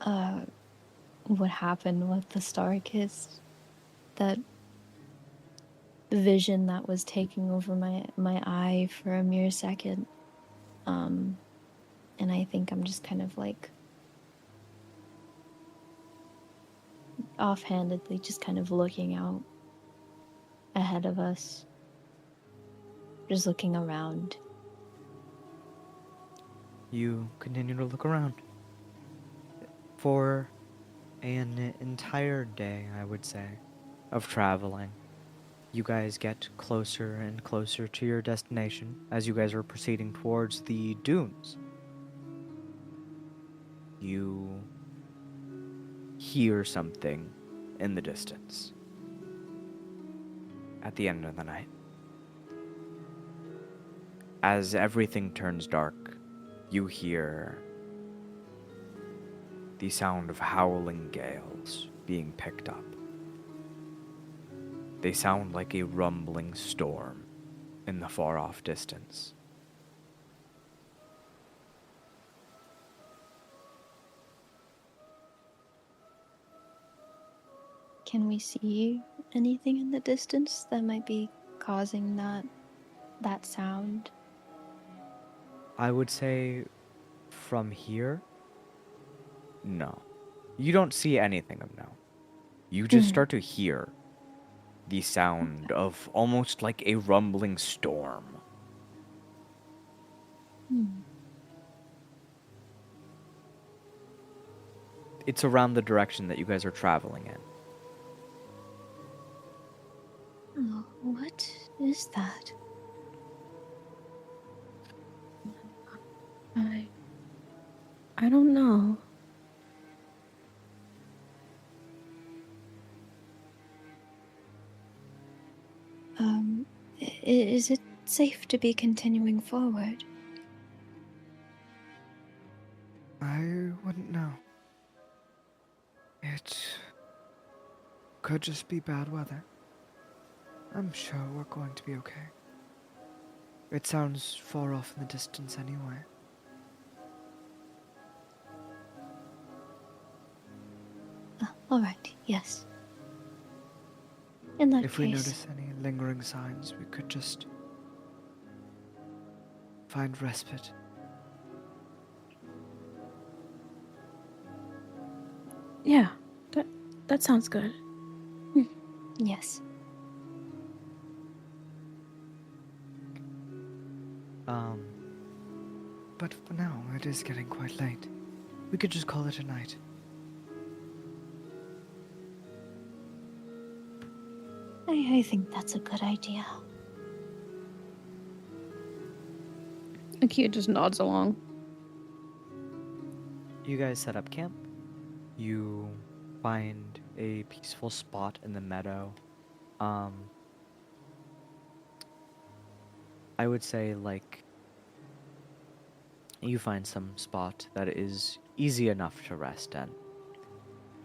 what happened with the Star Kiss. That vision that was taking over my eye for a mere second. And I think I'm just kind of like offhandedly just kind of looking out ahead of us. Just looking around. You continue to look around. For an entire day, I would say, of traveling, you guys get closer and closer to your destination as you guys are proceeding towards the dunes. You hear something in the distance at the end of the night. As everything turns dark, you hear the sound of howling gales being picked up. They sound like a rumbling storm in the far-off distance. Can we see anything in the distance that might be causing that sound? I would say from here, no. You don't see anything of no. You just start to hear the sound of almost like a rumbling storm. It's around the direction that you guys are traveling in. Oh, what is that? I don't know. Is it safe to be continuing forward? I wouldn't know. It could just be bad weather. I'm sure we're going to be okay. It sounds far off in the distance anyway. Alright, yes. In that If case, we notice any lingering signs, we could just find respite. Yeah, that sounds good. Yes. But for now, it is getting quite late. We could just call it a night. I think that's a good idea. Akia just nods along. You guys set up camp. You find a peaceful spot in the meadow. I would say, like, you find some spot that is easy enough to rest in.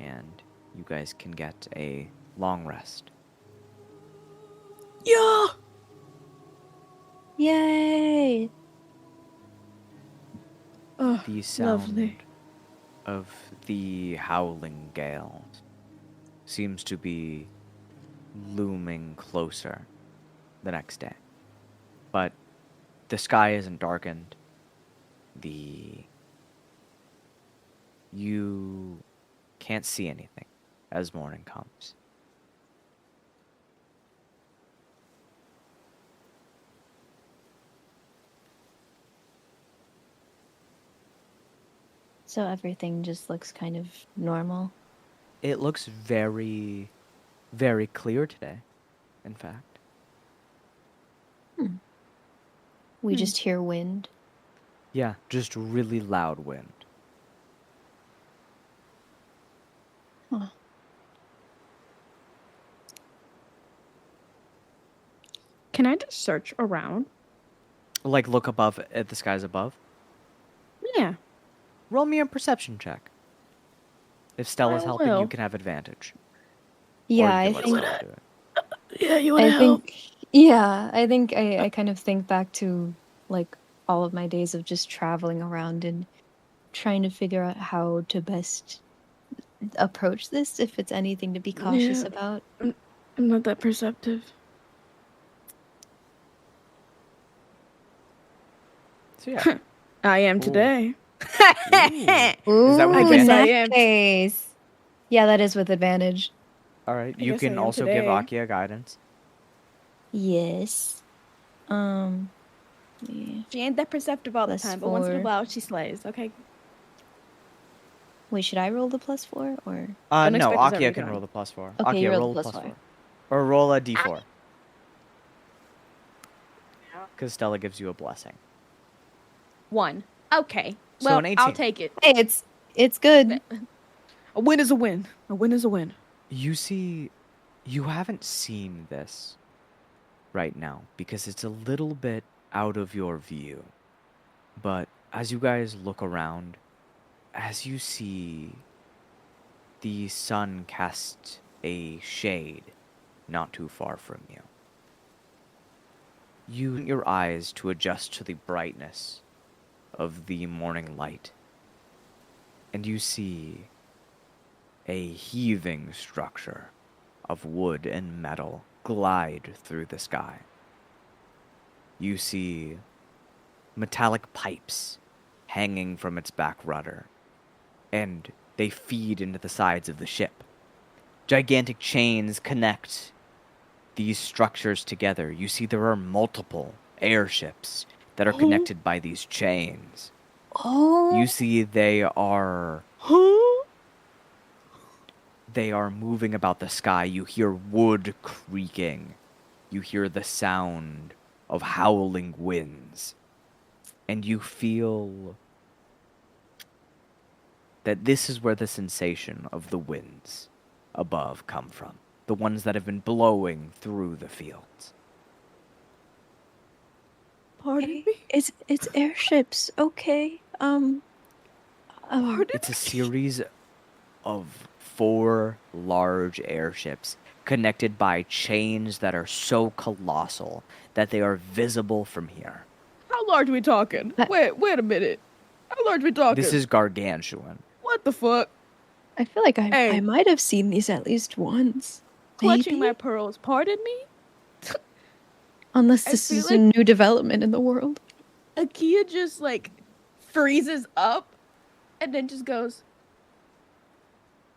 And you guys can get a long rest. Yeah! Yay! Oh, The sound lovely. of the howling gales seems to be looming closer the next day. But the sky isn't darkened. You can't see anything as morning comes. So everything just looks kind of normal. It looks very, very clear today, in fact. We just hear wind. Yeah, just really loud wind. Huh. Can I just search around? Like, look above at the skies above. Yeah. Roll me a perception check. If Stella's I helping, you will. can have advantage. Yeah, Or I you can let think. Stella do it. Yeah, you I think. Yeah, I think I kind of think back to like all of my days of just traveling around and trying to figure out how to best approach this. If it's anything to be cautious Yeah. about. I'm not that perceptive. So yeah. I am Ooh. today. Ooh, Is that with I guess in I advantage? that am. case. Yeah, that is with advantage. Alright, I you guess I can am also give today. Akia guidance. Yes. Yeah. She ain't that perceptive all the Plus time, but once in a 4. while she slays, okay? Wait, should I roll the +4 or? No, Unexpected is Akia already can gone. roll the +4. Okay, you Akia, roll the roll a +4. +4. Or roll a d4. Because Stella gives you a blessing. 1. Okay. So Well, an 18. I'll take it. Hey, it's good. A win is a win. A win is a win. You see, you haven't seen this right now because it's a little bit out of your view. But as you guys look around, as you see the sun cast a shade not too far from you, you use your eyes to adjust to the brightness of the morning light, and you see a heaving structure of wood and metal glide through the sky. You see metallic pipes hanging from its back rudder, and they feed into the sides of the ship. Gigantic chains connect these structures together. You see there are multiple airships that are connected by these chains. Oh. You see they are moving about the sky. You hear wood creaking. You hear the sound of howling winds. And you feel that this is where the sensation of the winds above come from. The ones that have been blowing through the fields. Pardon me? It's airships. Okay. It's a series of 4 large airships connected by chains that are so colossal that they are visible from here. How large are we talking? Wait a minute. How large are we talking? This is gargantuan. What the fuck? I feel like Hey. I might have seen these at least once. Clutching Maybe? my pearls. Pardon me? Unless I this feel is a new development in the world. Akia just like freezes up and then just goes,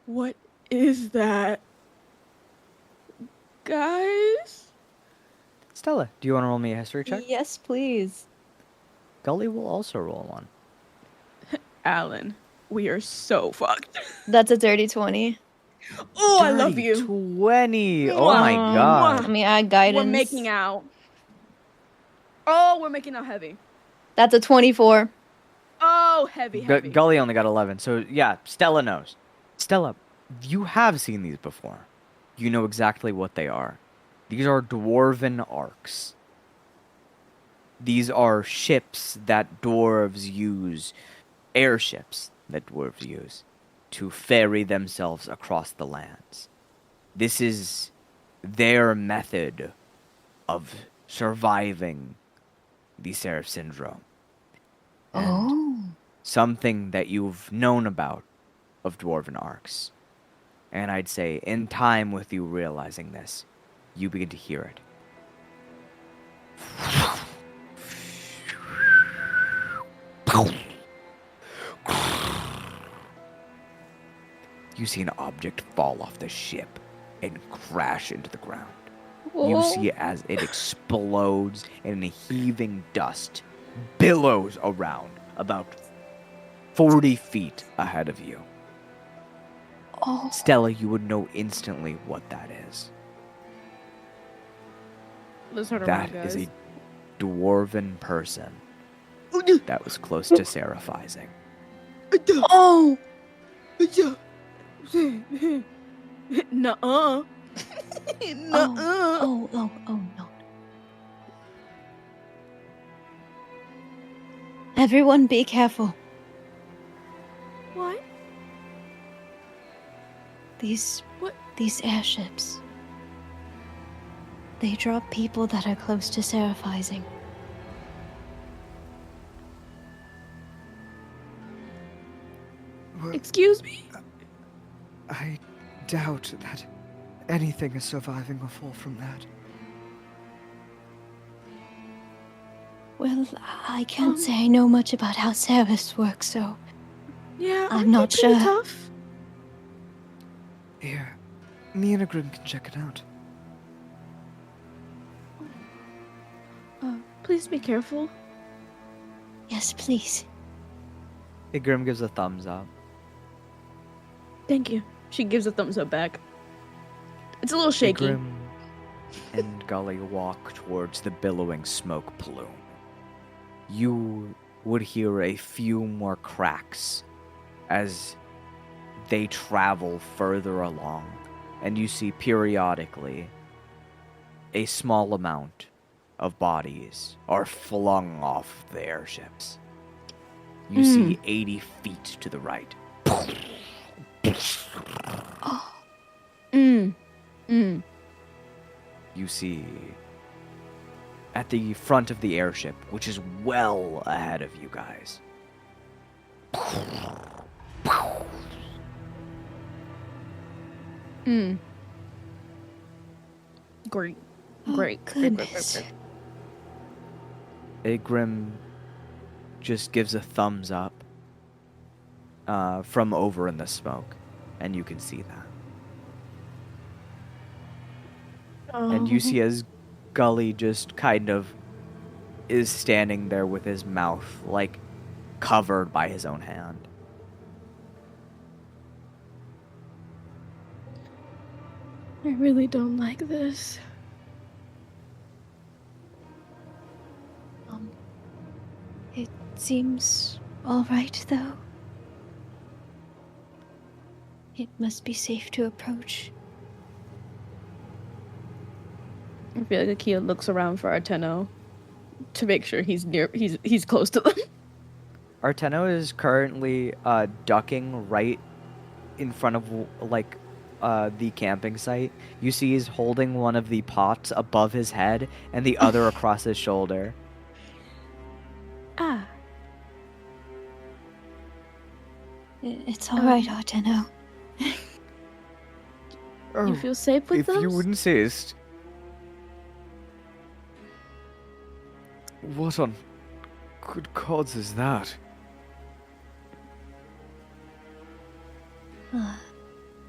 "What is that? Guys?" Stella, do you want to roll me a history check? Yes, please. Gully will also roll one. Alan, we are so fucked. That's a dirty 20. Oh, I love Dirty you. 20. Oh my Mwah. god. I mean, I had guidance. We're making out. Oh, we're making out heavy. That's a 24. Oh, heavy. Gully only got 11. So yeah, Stella knows. Stella, you have seen these before. You know exactly what they are. These are dwarven arcs. These are ships that dwarves use, airships that dwarves use, to ferry themselves across the lands. This is their method of surviving the Seraph syndrome. And something that you've known about of dwarven arcs. And I'd say, in time with you realizing this, you begin to hear it. You see an object fall off the ship and crash into the ground. You see it as it explodes and heaving dust billows around about 40 feet ahead of you. Oh. Stella, you would know instantly what that is. Let's turn That around, is guys. a dwarven person that was close to seraphizing. Oh! Nuh-uh. Oh, no. Everyone be careful. What? These What? airships. They drop people that are close to seraphizing. Well, Excuse me? I doubt that anything is surviving a fall from that. Well, I can't say I know much about how Seraphs work, so Yeah, I'm not pretty sure. tough. Here, me and Grim can check it out. Please be careful. yes, please. Igrim gives a thumbs up. Thank you. She gives a thumbs up back. It's a little shaky. Igrim and Gully walk towards the billowing smoke plume. You would hear a few more cracks as they travel further along, and you see periodically a small amount of bodies are flung off the airships. You see 80 feet to the right. You see at the front of the airship, which is well ahead of you guys. Great. Oh, Great. goodness. Igrim just gives a thumbs up from over in the smoke, and you can see that. And you see as Gully just kind of is standing there with his mouth, like, covered by his own hand. I really don't like this. It seems all right, though. It must be safe to approach. I feel like Akia looks around for Arteno to make sure he's close to them. Arteno is currently ducking right in front of the camping site. You see he's holding one of the pots above his head and the other across his shoulder. Ah. It's all right, Arteno. You feel safe with If those? you insist. What on good gods is that?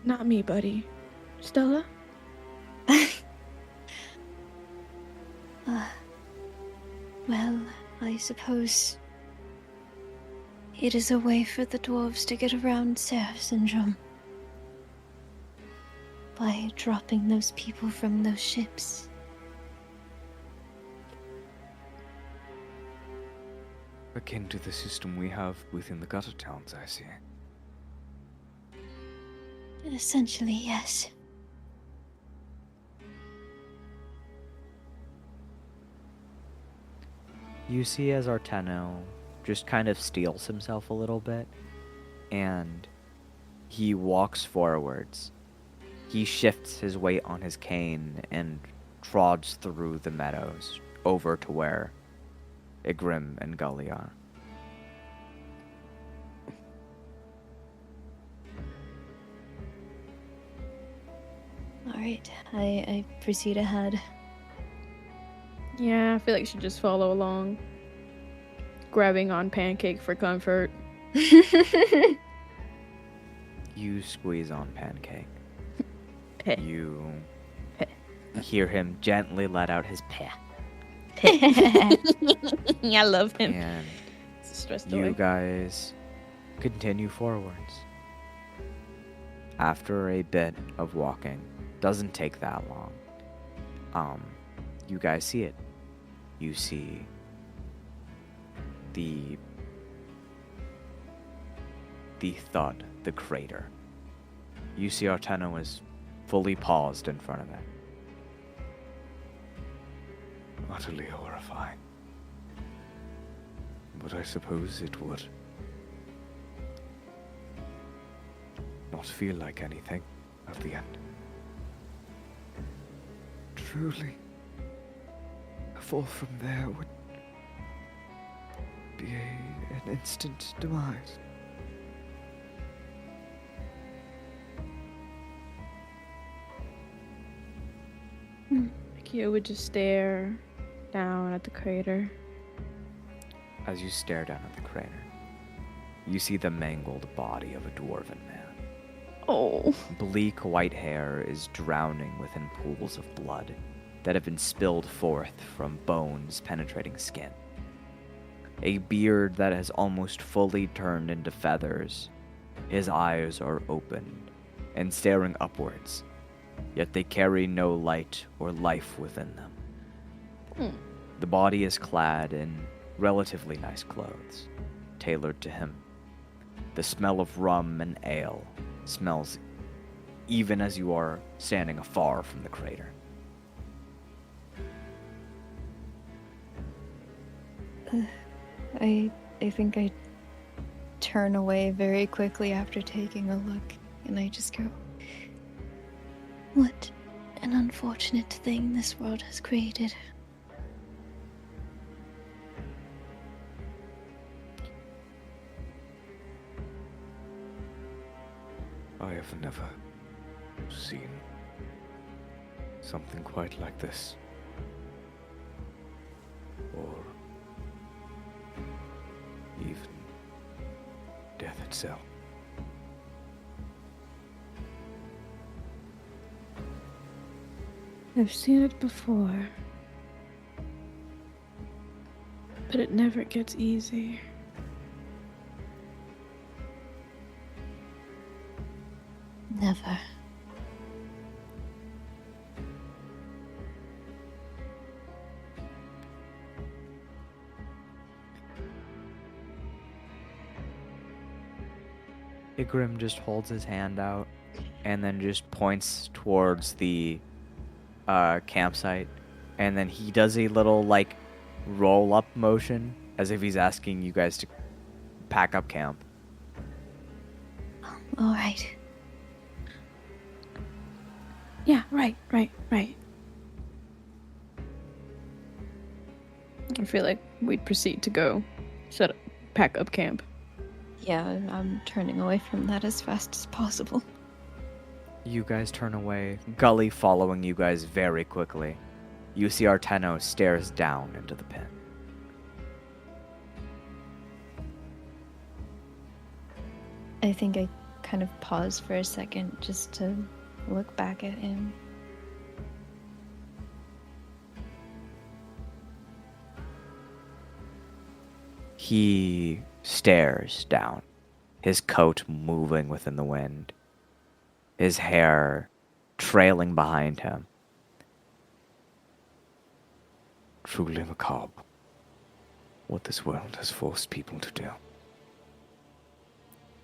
Not me, buddy. Stella? Well, I suppose it is a way for the dwarves to get around Seraph syndrome. By dropping those people from those ships. Akin to the system we have within the gutter towns, I see. Essentially, yes. You see as Arteno just kind of steels himself a little bit, and he walks forwards. He shifts his weight on his cane and trods through the meadows over to where Igrim and Gully are. Alright, I proceed ahead. Yeah, I feel like she just follow along. Grabbing on Pancake for comfort. You squeeze on Pancake. Peh. You hear him gently let out his peh. I love him. And Stressed you away. guys continue forwards. After a bit of walking, doesn't take that long, you guys see it. You see the thud, the crater. You see Arteno is fully paused in front of it. Utterly horrifying. But I suppose it would not feel like anything at the end. Truly, a fall from there would be an instant demise. Akia would just stare down at the crater. As you stare down at the crater, you see the mangled body of a dwarven man. Oh. Bleak white hair is drowning within pools of blood that have been spilled forth from bones penetrating skin. A beard that has almost fully turned into feathers. His eyes are opened and staring upwards, yet they carry no light or life within them. The body is clad in relatively nice clothes, tailored to him. The smell of rum and ale smells even as you are standing afar from the crater. I think I turn away very quickly after taking a look, and I just go, what an unfortunate thing this world has created. I have never seen something quite like this. Or even death itself. I've seen it before. But it never gets easy. Never. Igrim just holds his hand out and then just points towards the campsite, and then he does a little like roll up motion as if he's asking you guys to pack up camp. All right. Yeah, right. I feel like we'd proceed to go pack up camp. Yeah, I'm turning away from that as fast as possible. You guys turn away, Gully following you guys very quickly. You see Arteno stares down into the pit. I think I kind of pause for a second just to look back at him. He stares down, his coat moving within the wind, his hair trailing behind him. Truly macabre, what this world has forced people to do.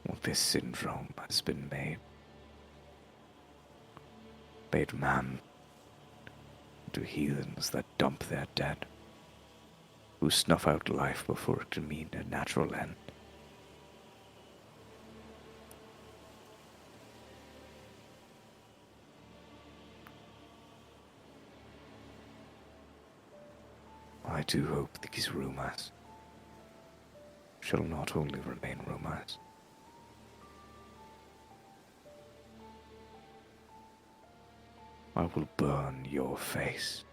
What this syndrome has been made man into heathens that dump their dead, who snuff out life before it can mean a natural end. I do hope these rumors shall not only remain rumors. I will burn your face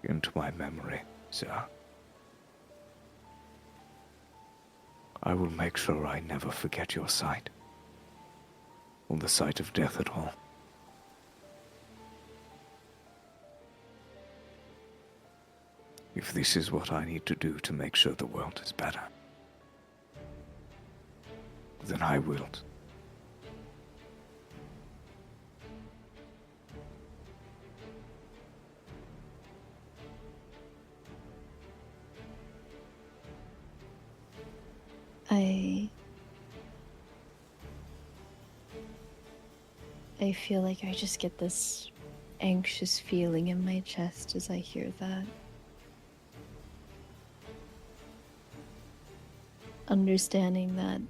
into my memory, sir. I will make sure I never forget your sight, or the sight of death at all. If this is what I need to do to make sure the world is better, then I will. I feel like I just get this anxious feeling in my chest as I hear that. Understanding that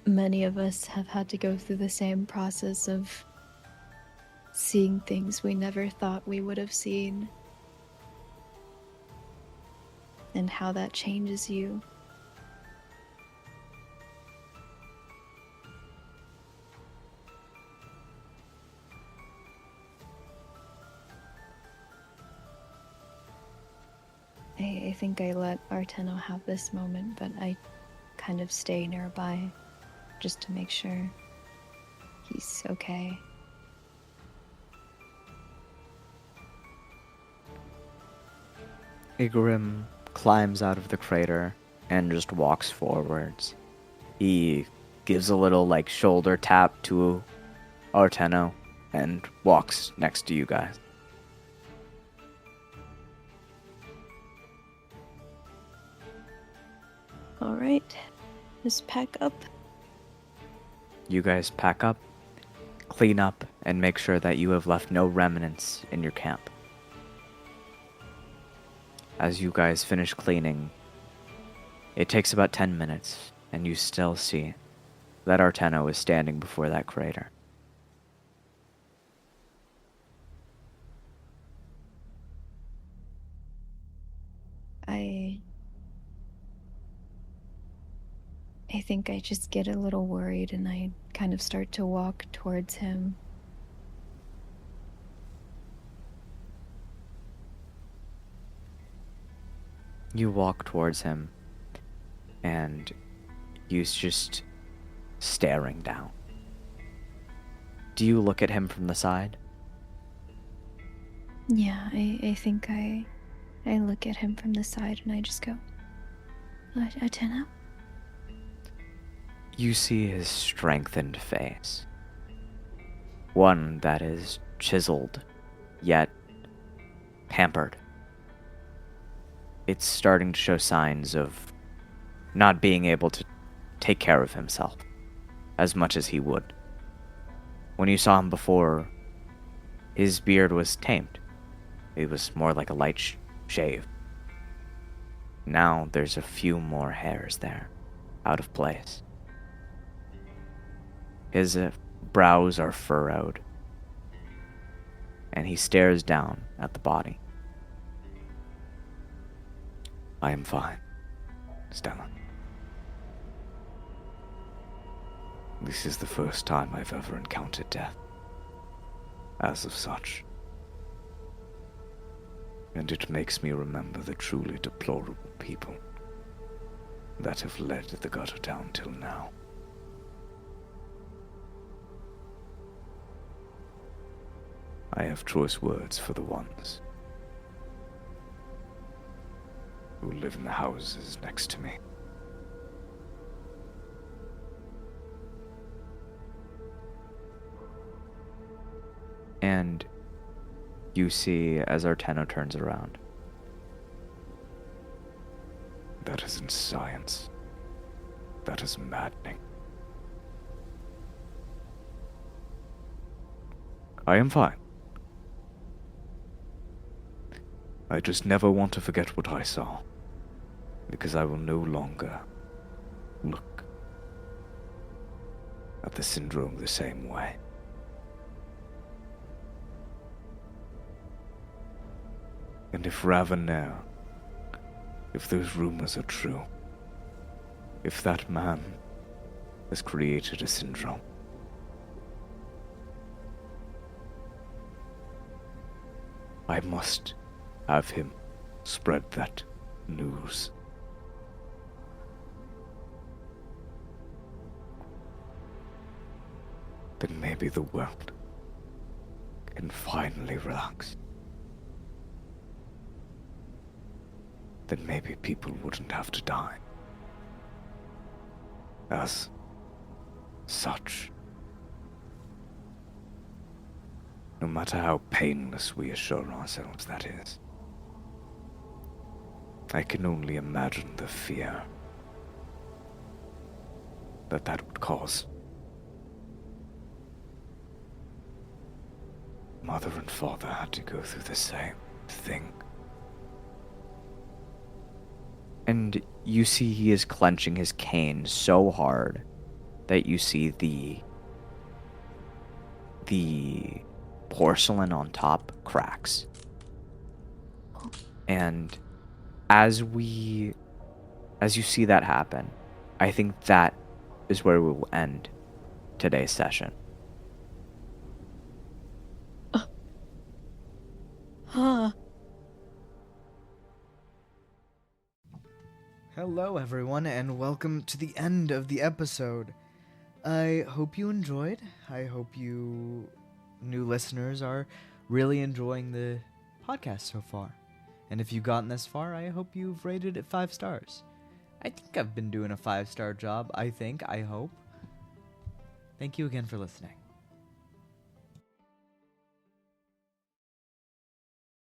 many of us have had to go through the same process of seeing things we never thought we would have seen, and how that changes you. I think I let Arteno have this moment, but I kind of stay nearby just to make sure he's okay. Igrim climbs out of the crater and just walks forwards. He gives a little shoulder tap to Arteno and walks next to you guys. All right, just pack up. You guys pack up, clean up, and make sure that you have left no remnants in your camp. As you guys finish cleaning, it takes about 10 minutes, and you still see that Arteno is standing before that crater. I think I just get a little worried and I kind of start to walk towards him. You walk towards him, and he's just staring down. Do you look at him from the side? Yeah, I think I look at him from the side and I just go, Arteno? You see his strengthened face. One that is chiseled, yet pampered. It's starting to show signs of not being able to take care of himself as much as he would. When you saw him before, his beard was tamed. It was more like a light shave. Now there's a few more hairs there, out of place. His brows are furrowed, and he stares down at the body. I am fine, Stella. This is the first time I've ever encountered death, as of such. And it makes me remember the truly deplorable people that have led the gutter town till now. I have choice words for the ones who live in the houses next to me. And you see as Arteno turns around. That isn't science. That is maddening. I am fine. I just never want to forget what I saw, because I will no longer look at the syndrome the same way. And if Ravenair, if those rumors are true, if that man has created a syndrome, I must have him spread that news. Then maybe the world can finally relax. Then maybe people wouldn't have to die. As such. No matter how painless we assure ourselves that is. I can only imagine the fear that would cause. Mother and father had to go through the same thing. And you see he is clenching his cane so hard that you see the porcelain on top cracks. And as you see that happen, I think that is where we will end today's session. Hello, everyone, and welcome to the end of the episode. I hope you enjoyed. I hope you new listeners are really enjoying the podcast so far. And if you've gotten this far, I hope you've rated it 5 stars. I think I've been doing a 5-star job, I hope. Thank you again for listening.